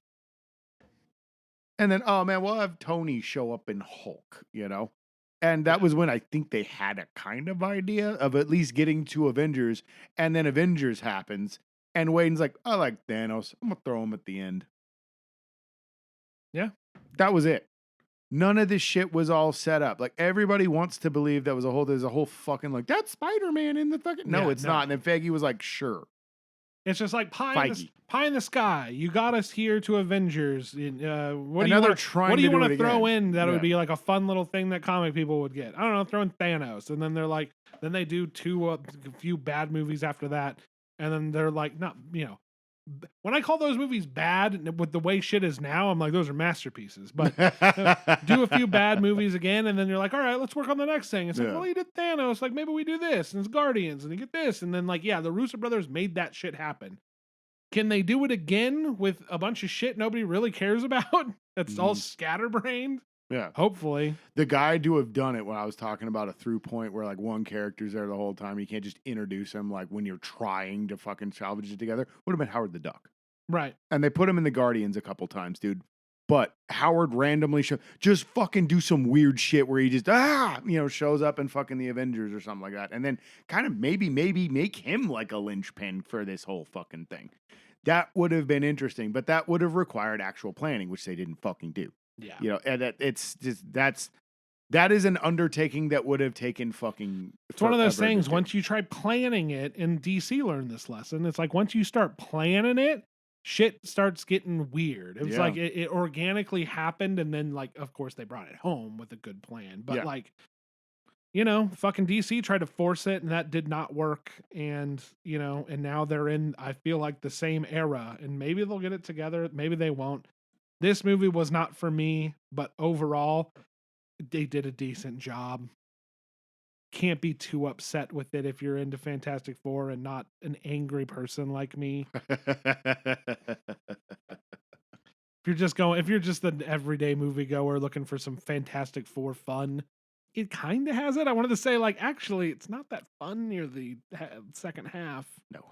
B: And then, oh man, we'll have Tony show up in Hulk, And that was when I think they had a kind of idea of at least getting to Avengers, and then Avengers happens, and Whedon's like, "I like Thanos. I'm gonna throw him at the end."
A: Yeah,
B: that was it. None of this shit was all set up. Like, everybody wants to believe there's a whole fucking, like, that's Spider-Man in the fucking... No, it's not. And then Feige was like, sure.
A: It's just like pie in the sky. You got us here to Avengers. What do you want to throw in that would be like a fun little thing that comic people would get? I don't know, throw in Thanos. And then they're like, then they do a few bad movies after that. And then they're like, not, when I call those movies bad with the way shit is now, I'm like, those are masterpieces. But do a few bad movies again, and then you're like, all right, let's work on the next thing. It's like, well, you did Thanos, like maybe we do this, and it's Guardians, and you get this, and then like, yeah, the Russo brothers made that shit happen. Can they do it again with a bunch of shit nobody really cares about? That's all scatterbrained.
B: Yeah.
A: Hopefully.
B: The guy to have done it when I was talking about a through point where like one character's there the whole time, you can't just introduce him like when you're trying to fucking salvage it together, would have been Howard the Duck.
A: Right.
B: And they put him in the Guardians a couple times, dude. But Howard randomly just fucking do some weird shit where he just shows up in fucking the Avengers or something like that. And then kind of maybe make him like a linchpin for this whole fucking thing. That would have been interesting, but that would have required actual planning, which they didn't fucking do.
A: Yeah.
B: And it's just that is an undertaking that would have taken fucking.
A: It's one of those things. Once you try planning it, and DC learned this lesson. It's like once you start planning it, shit starts getting weird. It was like it organically happened, and then like of course they brought it home with a good plan. But fucking DC tried to force it, and that did not work. And and now they're in, I feel like, the same era, and maybe they'll get it together. Maybe they won't. This movie was not for me, but overall, they did a decent job. Can't be too upset with it if you're into Fantastic Four and not an angry person like me. If you're just an everyday moviegoer looking for some Fantastic Four fun, it kind of has it. I wanted to say, like, actually, it's not that fun near the second half.
B: No.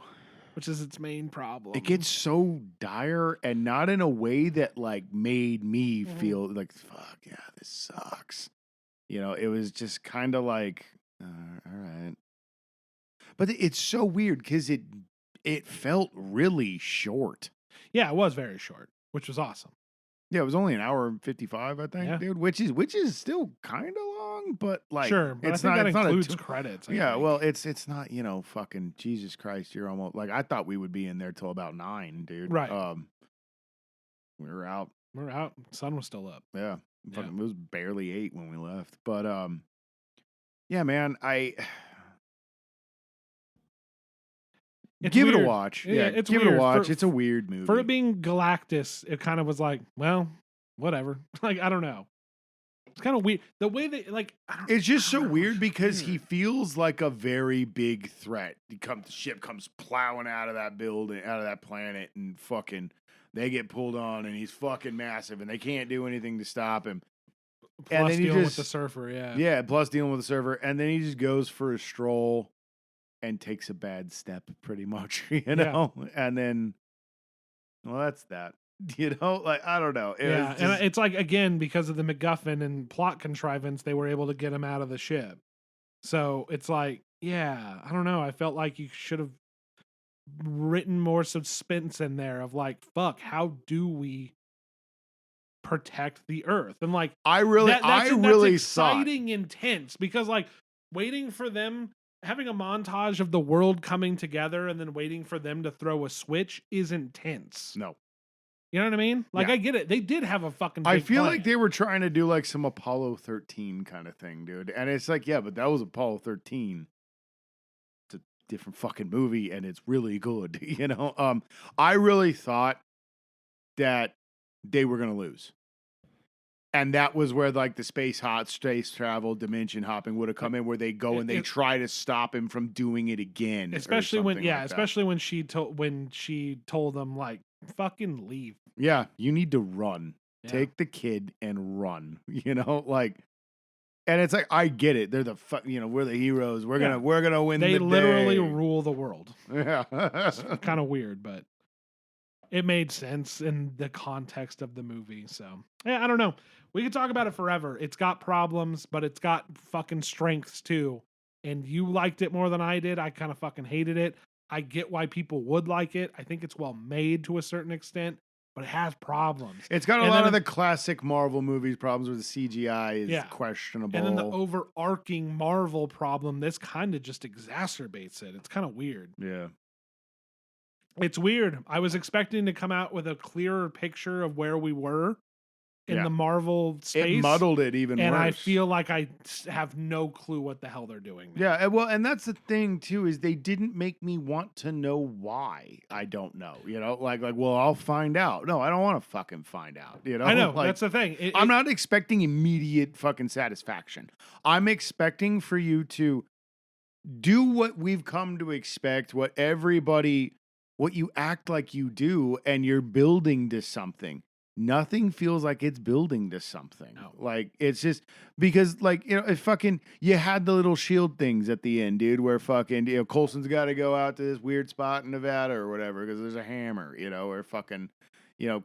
A: Which is its main problem.
B: It gets so dire, and not in a way that like made me feel like, fuck yeah, this sucks. It was just kind of like, all right. But it's so weird because it felt really short.
A: Yeah, it was very short, which was awesome.
B: Yeah, it was only an hour and 55, I think, dude. Which is still kind of long, but like,
A: sure, but
B: it's
A: I think
B: not.
A: That
B: it's
A: includes
B: not
A: credits.
B: Well, it's not. Fucking Jesus Christ, you're almost like I thought we would be in there till about 9, dude.
A: Right.
B: We were out.
A: Sun was still up.
B: Yeah. Fucking, it was barely 8 when we left, but yeah, man, give it a watch. Yeah,
A: it's
B: give
A: weird.
B: it a watch. It's a weird movie.
A: For it being Galactus, it kind of was like, well, whatever. Like, I don't know. It's kind of weird. The way they like,
B: it's just so weird because he feels like a very big threat. The ship comes plowing out of that building, out of that planet, and fucking they get pulled on, and he's fucking massive, and they can't do anything to stop him.
A: Plus and then dealing with the surfer,
B: yeah. Plus dealing with the surfer, and then he just goes for a stroll and takes a bad step, pretty much, and then, well, that's that. Like, I don't know.
A: And it's like, again, because of the MacGuffin and plot contrivance, they were able to get him out of the ship. So it's like, I don't know. I felt like you should have written more suspense in there of like, fuck, how do we protect the Earth? And like, that's exciting, intense, because like waiting for them, having a montage of the world coming together and then waiting for them to throw a switch is intense.
B: No.
A: You know what I mean? Like, I get it. They did have a fucking big
B: I feel
A: plan.
B: like they were trying to do like some Apollo 13 kind of thing, dude. And it's like, yeah, but that was Apollo 13. It's a different fucking movie, and it's really good, I really thought that they were going to lose. And that was where like the space travel, dimension hopping would have come in, where they go and they try to stop him from doing it again.
A: Especially when she told them like, fucking leave.
B: Yeah, you need to run. Yeah. Take the kid and run. Like, and it's like, I get it. They're we're the heroes. We're gonna win.
A: They literally
B: day.
A: Rule the world.
B: Yeah,
A: it's kind of weird, but it made sense in the context of the movie. So I don't know. We could talk about it forever. It's got problems, but it's got fucking strengths too. And you liked it more than I did. I kind of fucking hated it. I get why people would like it. I think it's well made to a certain extent, but it has problems.
B: It's got a lot of the classic Marvel movies problems where the CGI is questionable.
A: And then the overarching Marvel problem, this kind of just exacerbates it. It's kind of weird.
B: Yeah.
A: It's weird. I was expecting to come out with a clearer picture of where we were in the Marvel space.
B: It muddled it even worse.
A: And I feel like I have no clue what the hell they're doing now.
B: Yeah, well, and that's the thing too, is they didn't make me want to know why. I don't know, like, well, I'll find out. No, I don't want to fucking find out.
A: I know,
B: like,
A: that's the thing.
B: I'm not expecting immediate fucking satisfaction. I'm expecting for you to do what we've come to expect, what you act like you do, and you're building to something. Nothing feels like it's building to something.
A: No.
B: Like, it's just because, like, you had the little shield things at the end, dude, where fucking, Coulson's got to go out to this weird spot in Nevada or whatever because there's a hammer, or fucking,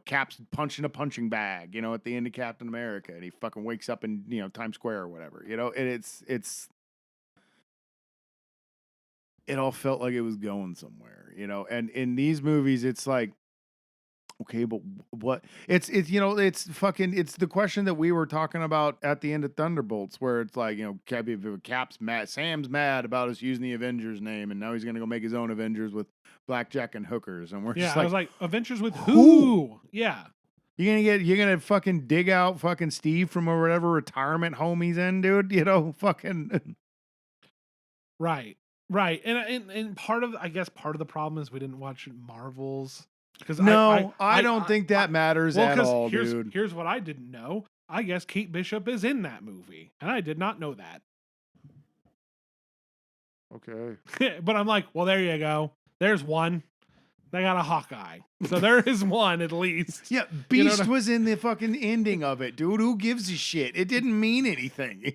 B: Cap's punching a punching bag, at the end of Captain America, and he fucking wakes up in, Times Square or whatever, and it all felt like it was going somewhere, and in these movies, it's like, okay, but what? It's the question that we were talking about at the end of Thunderbolts, where it's like, Cap's mad, Sam's mad about us using the Avengers name, and now he's gonna go make his own Avengers with blackjack and hookers, and we're just like,
A: I was like, Avengers with who? Yeah,
B: you're gonna fucking dig out fucking Steve from whatever retirement home he's in, dude. Fucking
A: right, and part of the problem is we didn't watch Marvels. Because
B: I don't think that matters at all, dude.
A: Here's what I didn't know. I guess Kate Bishop is in that movie, and I did not know that.
B: Okay.
A: But I'm like, well, there you go. There's one. They got a Hawkeye. So there is one at least.
B: Yeah, Beast was in the fucking ending of it, dude. Who gives a shit? It didn't mean anything,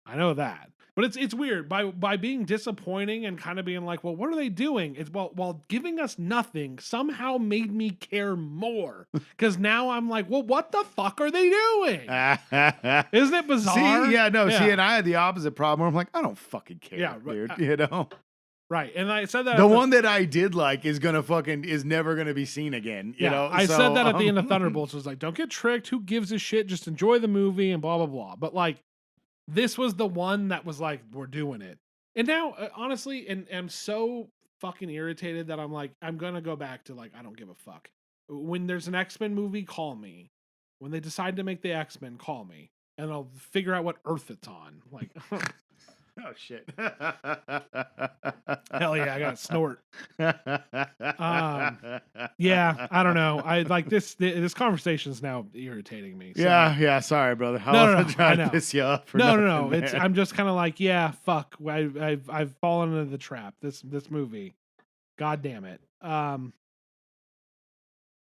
A: I know that. But it's weird by being disappointing and kind of being like, well, what are they doing? It's while giving us nothing somehow made me care more because now I'm like, well, what the fuck are they doing? Isn't it bizarre?
B: See, and I had the opposite problem. I'm like, I don't fucking care, dude.
A: Right, and I said that
B: the one that I did like is never gonna be seen again.
A: I said that at the end of Thunderbolts. Was like, don't get tricked. Who gives a shit? Just enjoy the movie and blah blah blah. But like. This was the one that was like, we're doing it. And now, honestly, and I'm so fucking irritated that I'm like, I'm going to go back to like, I don't give a fuck. When there's an X-Men movie, call me. When they decide to make the X-Men, call me. And I'll figure out what Earth it's on. Like,
B: oh shit.
A: Hell yeah, I got a snort. Yeah, I don't know. I like this conversation is now irritating me. So.
B: Yeah, sorry, brother.
A: No,
B: trying to piss you off.
A: No. I'm just kind of like, yeah, fuck. I've fallen into the trap. This movie. God damn it.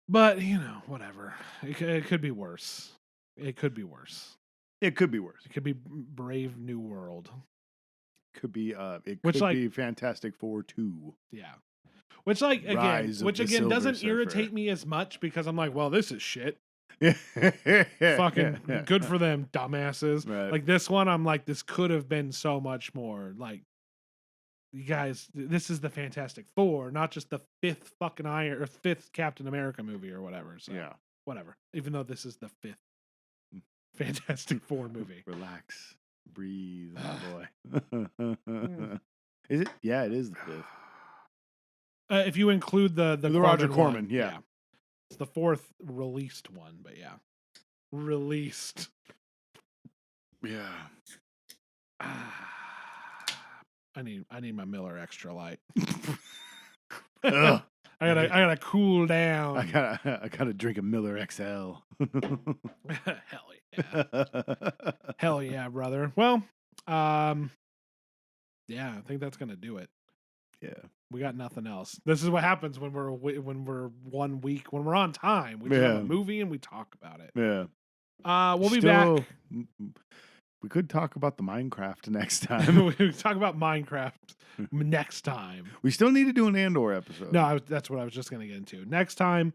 A: But whatever. It could be worse. It could be worse.
B: It could be worse.
A: It could be Brave New World.
B: Could be be Fantastic Four 2.
A: Yeah. Which again doesn't irritate me as much because I'm like, well, this is shit. Fucking good for them, dumbasses. Right. Like this one, I'm like, this could have been so much more. Like, you guys, this is the Fantastic Four, not just the fifth Captain America movie or whatever. So
B: yeah,
A: whatever. Even though this is the fifth Fantastic Four movie.
B: Relax. Breathe, my boy. Is it? Yeah, it is the fifth.
A: If you include the
B: Roger Corman, yeah.
A: It's the fourth released one, but yeah. Released.
B: Yeah.
A: I need my Miller Extra Light. I gotta cool down.
B: I gotta drink a Miller XL.
A: Hell yeah. Hell yeah, brother. Well, yeah, I think that's gonna do it.
B: Yeah.
A: We got nothing else. This is what happens when we're 1 week, when we're on time. We just have a movie and we talk about it.
B: Yeah.
A: We'll be back.
B: We could talk about the Minecraft next time.
A: We could talk about Minecraft next time.
B: We still need to do an Andor episode.
A: No, that's what I was just going to get into. Next time,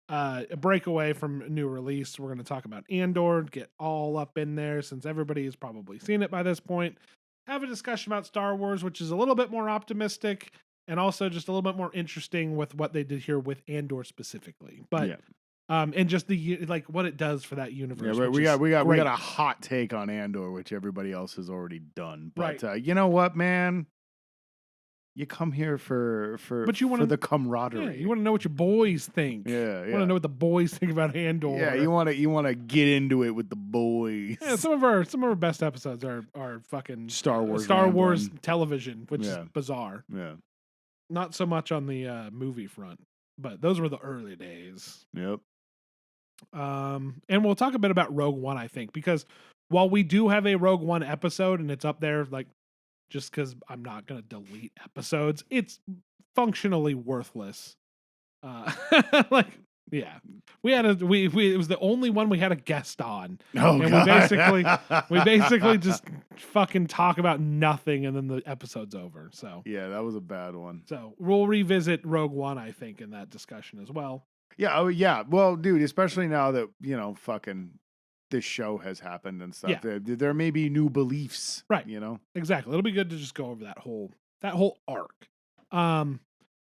A: a breakaway from new release. We're going to talk about Andor, get all up in there since everybody has probably seen it by this point. Have a discussion about Star Wars, which is a little bit more optimistic and also just a little bit more interesting with what they did here with Andor specifically. But
B: yeah.
A: And just what it does for that universe.
B: Yeah, we got a hot take on Andor, which everybody else has already done. But you know what, man? You come here for
A: but you want
B: the camaraderie.
A: Yeah, you want to know what your boys think.
B: Yeah,
A: You want to know what the boys think about Andor.
B: Yeah, you want to get into it with the boys.
A: Yeah, some of our best episodes are fucking
B: Star Wars
A: television, which is bizarre.
B: Yeah.
A: Not so much on the movie front, but those were the early days.
B: Yep.
A: And we'll talk a bit about Rogue One, I think, because while we do have a Rogue One episode and it's up there, like, just because I'm not going to delete episodes, it's functionally worthless. Like, yeah, it was the only one we had a guest on.
B: Oh,
A: and
B: God.
A: we basically just fucking talk about nothing and then the episode's over. So
B: yeah, that was a bad one.
A: So we'll revisit Rogue One, I think, in that discussion as well.
B: Yeah. Oh, yeah. Well, dude, especially now that, fucking this show has happened and stuff. Yeah. There may be new beliefs.
A: Right.
B: Exactly.
A: It'll be good to just go over that whole arc.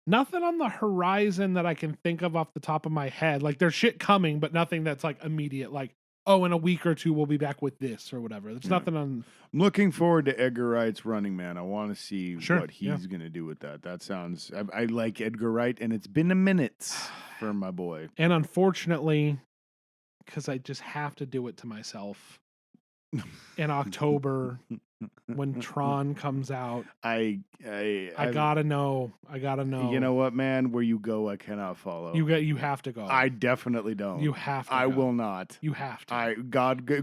A: Nothing on the horizon that I can think of off the top of my head. Like, there's shit coming, but nothing that's like immediate. Like, oh, in a week or two we'll be back with this or whatever. There's nothing on.
B: I'm looking forward to Edgar Wright's Running Man. I want to see what he's gonna do with that. That sounds. I like Edgar Wright, and it's been a minute for my boy.
A: And unfortunately, because I just have to do it to myself, in October when Tron comes out, I gotta know.
B: You know what, man? Where you go, I cannot follow.
A: You have to go.
B: I definitely don't.
A: You have to.
B: I will not.
A: You have to.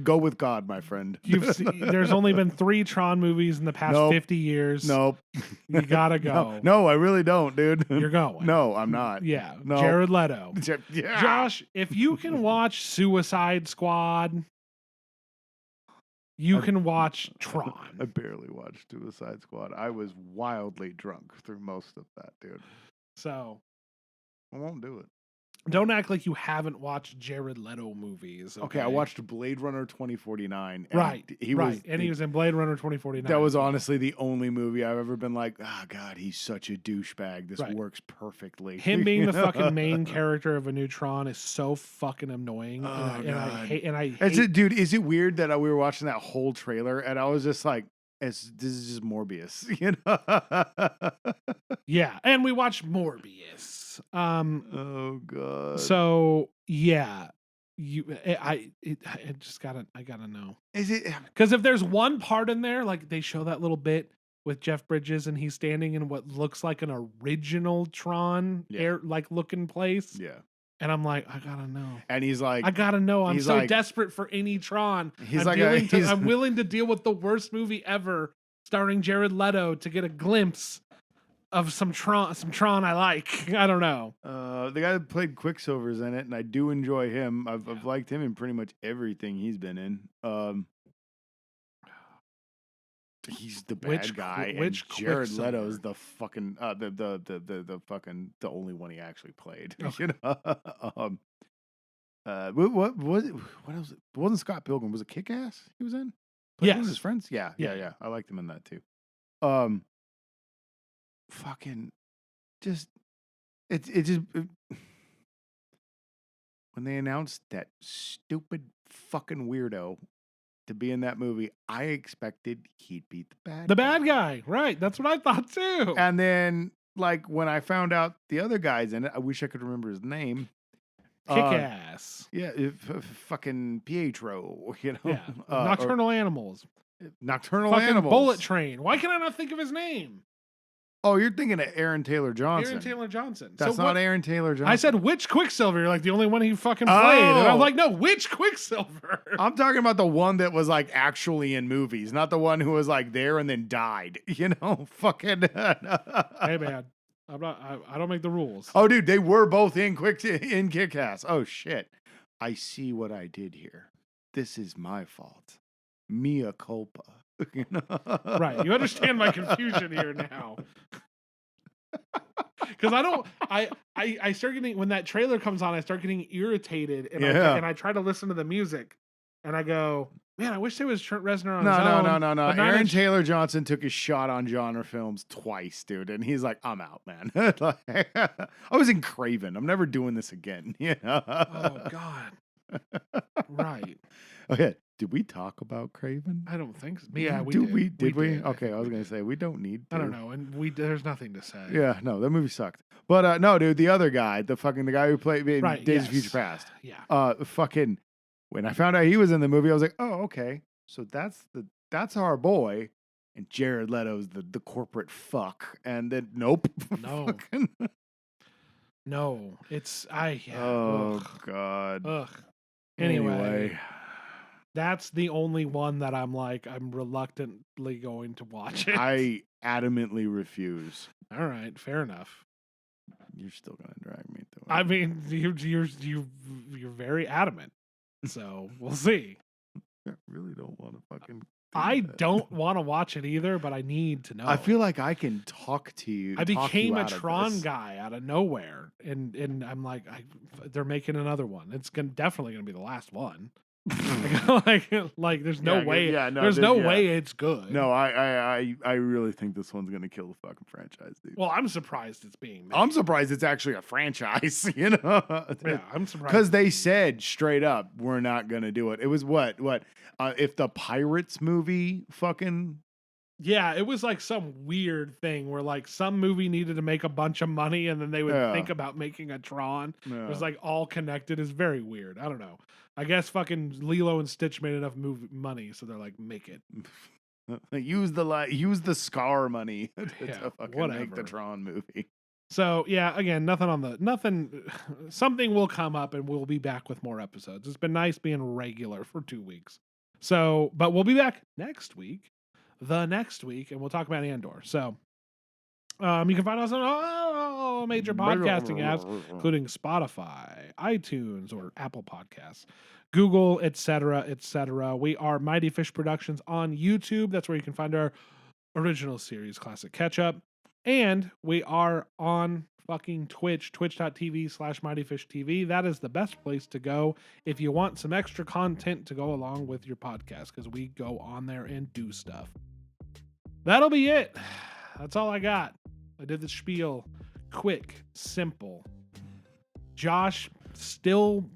B: Go with God, my friend.
A: There's only been 3 Tron movies in the past 50 years.
B: Nope.
A: You gotta go.
B: No, I really don't, dude.
A: You're going.
B: No, I'm not.
A: Yeah.
B: No.
A: Jared Leto.
B: Yeah.
A: Josh, if you can watch Suicide Squad, you can watch Tron.
B: I barely watched Suicide Squad. I was wildly drunk through most of that, dude.
A: So
B: I won't do it.
A: Don't act like you haven't watched Jared Leto movies.
B: Okay, I watched Blade Runner 2049.
A: Right. He was in Blade Runner 2049.
B: That was honestly the only movie I've ever been like, oh, God, he's such a douchebag. This works perfectly.
A: Him being the fucking main character of a new Tron is so fucking annoying. I hate.
B: Dude, is it weird that we were watching that whole trailer and I was just like, this is just Morbius,
A: Yeah, and we watched Morbius.
B: Oh God.
A: So yeah, I gotta know.
B: Is it
A: because if there's one part in there, like they show that little bit with Jeff Bridges and he's standing in what looks like an original Tron looking place.
B: Yeah.
A: And I'm like, I gotta know.
B: And he's like,
A: I gotta know. I'm so desperate for any Tron. I'm willing to deal with the worst movie ever, starring Jared Leto, to get a glimpse of some Tron I like. I don't know.
B: The guy that played Quicksilver's in it, and I do enjoy him. I've liked him in pretty much everything he's been in. He's the bad guy, and Jared Leto's the fucking the fucking the only one he actually played. Okay. What was it? What else? It wasn't Scott Pilgrim? Was it Kick-Ass? He was in.
A: Yes,
B: one of his friends. Yeah. I liked him in that too. Fucking, just it just when they announced that stupid fucking weirdo to be in that movie, I expected he'd be the bad
A: guy. Right. That's what I thought too.
B: And then, like, when I found out the other guy's in it, I wish I could remember his name.
A: Kick-Ass.
B: Yeah, fucking Pietro,
A: Yeah. Nocturnal Animals.
B: Nocturnal
A: fucking
B: Animals.
A: Bullet Train. Why can I not think of his name?
B: Oh, you're thinking of Aaron Taylor Johnson.
A: Aaron Taylor Johnson.
B: That's not Aaron Taylor Johnson.
A: I said which Quicksilver? You're like the only one he fucking played. And I'm like, no, which Quicksilver?
B: I'm talking about the one that was like actually in movies, not the one who was like there and then died. Fucking.
A: Hey man, I don't make the rules.
B: Oh, dude, they were both in Kick-Ass. Oh shit, I see what I did here. This is my fault. Mea culpa.
A: Right, you understand my confusion here now. Because I start getting, when that trailer comes on, I start getting irritated, and I try to listen to the music, and I go, man, I wish there was Trent Reznor on his own.
B: No. Aaron Taylor Johnson took his shot on genre films twice, dude, and he's like, I'm out, man. I was in Craven. I'm never doing this again.
A: Oh God. Right.
B: Okay. Did we talk about Craven?
A: I don't think so. Yeah, we
B: did.
A: did.
B: Did we?
A: Did.
B: Okay, I was going to say, we don't need to.
A: I don't know. And there's nothing to say.
B: Yeah, no, that movie sucked. But no, dude, the other guy, the guy who played in Days of Future Past.
A: Yeah.
B: Fucking, when I found out he was in the movie, I was like, oh, okay. So that's our boy. And Jared Leto's the corporate fuck. And then, nope.
A: No. No.
B: Oh, God.
A: Ugh. Anyway. That's the only one that I'm reluctantly going to watch it.
B: I adamantly refuse.
A: All right, fair enough.
B: You're still gonna drag me through it.
A: I mean, you're very adamant, so we'll see.
B: I really don't want to fucking.
A: I don't want to watch it either, but I need to know.
B: I feel like I can talk to you.
A: I became a Tron guy out of nowhere, and I'm like, they're making another one. It's definitely gonna be the last one. like there's no way. Yeah, no, there's no way it's good.
B: No, I really think this one's gonna kill the fucking franchise, dude.
A: Well, I'm surprised it's being made.
B: I'm surprised it's actually a franchise. You know?
A: Yeah, I'm surprised
B: because they said straight up we're not gonna do it. It was what if the Pirates movie fucking.
A: Yeah, it was like some weird thing where like some movie needed to make a bunch of money and then they would think about making a Tron. Yeah. It was like all connected. It's very weird. I don't know. I guess fucking Lilo and Stitch made enough money, so they're like, make it.
B: Use the Scar money to fucking make the Tron movie.
A: So yeah, again, nothing. Something will come up, and we'll be back with more episodes. It's been nice being regular for 2 weeks. So, but we'll be back next week, and we'll talk about Andor. So, you can find us on all major podcasting apps, including Spotify, iTunes, or Apple Podcasts, Google, etc., etc. We are Mighty Fish Productions on YouTube. That's where you can find our original series, Classic Catch Up. And we are on fucking Twitch, twitch.tv/MightyFishTV. That is the best place to go if you want some extra content to go along with your podcast, because we go on there and do stuff. That'll be it. That's all I got. I did the spiel. Quick, simple. Josh still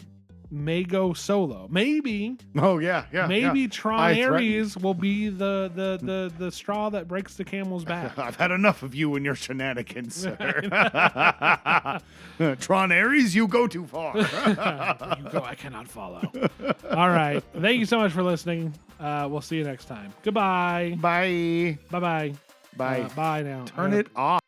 A: may go solo. Maybe.
B: Oh yeah.
A: Maybe Tron Ares will be the straw that breaks the camel's back.
B: I've had enough of you and your shenanigans, sir. Tron Ares, you go too far.
A: You go, I cannot follow. All right. Thank you so much for listening. We'll see you next time. Goodbye.
B: Bye.
A: Bye-bye.
B: Bye.
A: Bye now.
B: Turn it off.